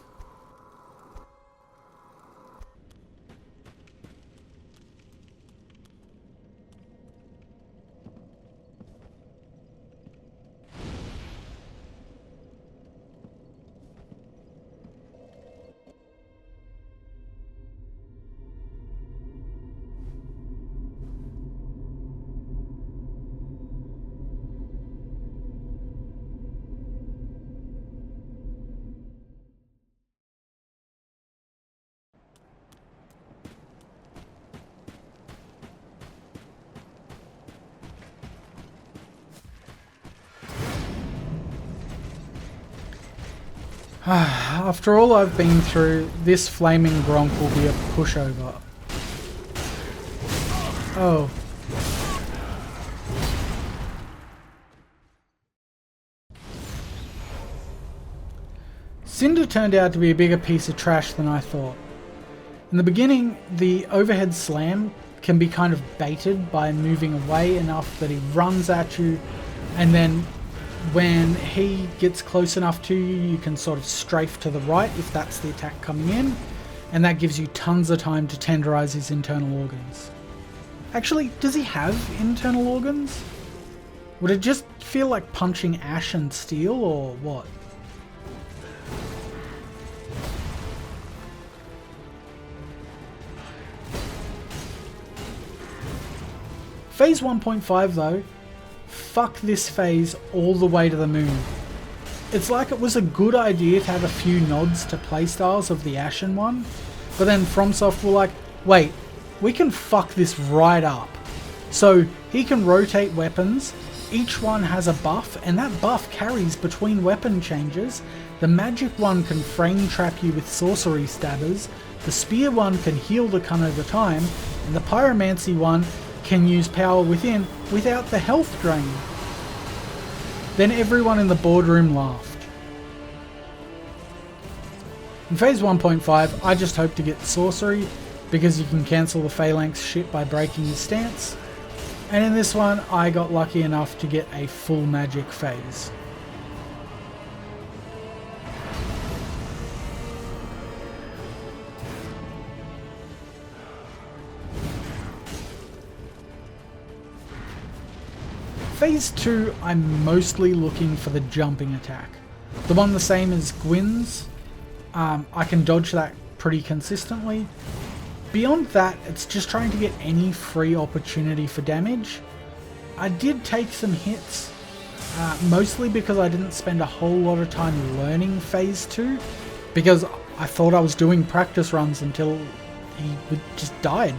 After all I've been through, this flaming Gronk will be a pushover. Oh. Cinder turned out to be a bigger piece of trash than I thought. In the beginning, the overhead slam can be kind of baited by moving away enough that he runs at you, and then when he gets close enough to you, you can sort of strafe to the right if that's the attack coming in, and that gives you tons of time to tenderize his internal organs. Actually, does he have internal organs? Would it just feel like punching ash and steel, or what? Phase 1.5 though, fuck this phase all the way to the moon. It's like it was a good idea to have a few nods to playstyles of the Ashen one, but then FromSoft were like, wait, we can fuck this right up. So he can rotate weapons, each one has a buff, and that buff carries between weapon changes. The magic one can frame trap you with sorcery stabbers, the spear one can heal the cun over time, and the pyromancy one can use power within without the health drain. Then everyone in the boardroom laughed. In phase 1.5, I just hope to get sorcery, because you can cancel the phalanx shit by breaking his stance. And in this one, I got lucky enough to get a full magic phase. Phase 2, I'm mostly looking for the jumping attack. The one the same as Gwyn's. I can dodge that pretty consistently. Beyond that, it's just trying to get any free opportunity for damage. I did take some hits, mostly because I didn't spend a whole lot of time learning Phase 2, because I thought I was doing practice runs until he just died.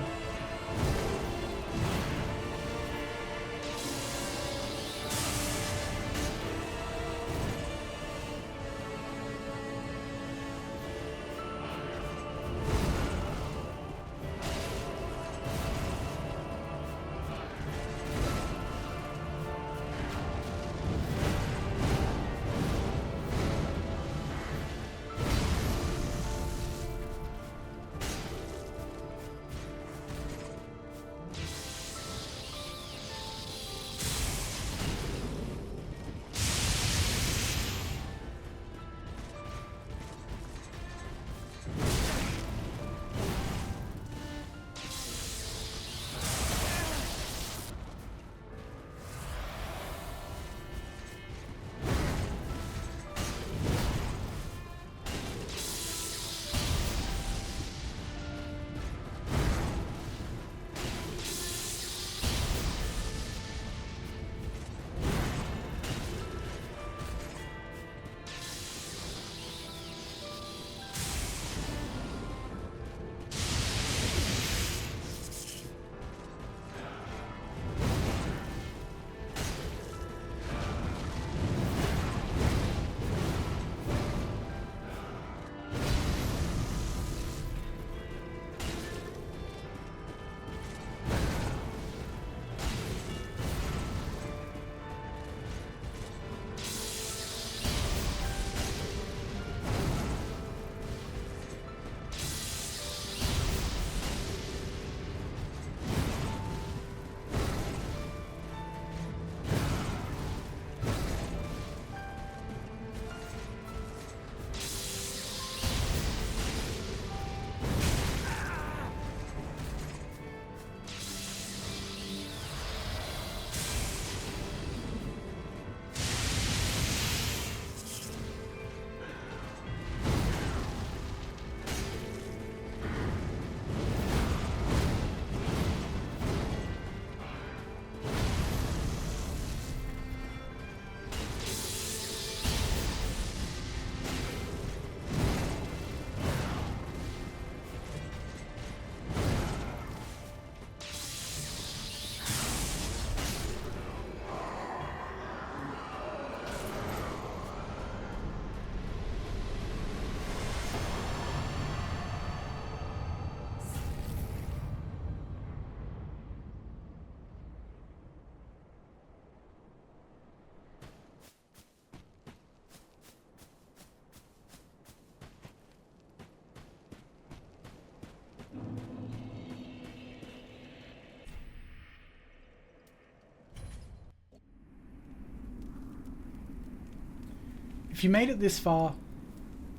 If you made it this far,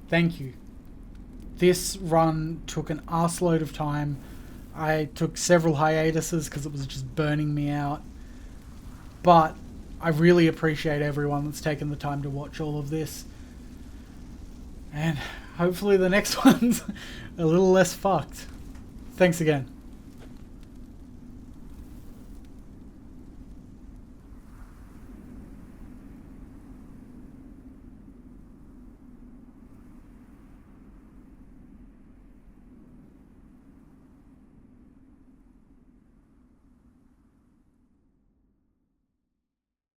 thank you. This run took an arseload of time. I took several hiatuses because it was just burning me out. But I really appreciate everyone that's taken the time to watch all of this. And hopefully the next one's a little less fucked. Thanks again.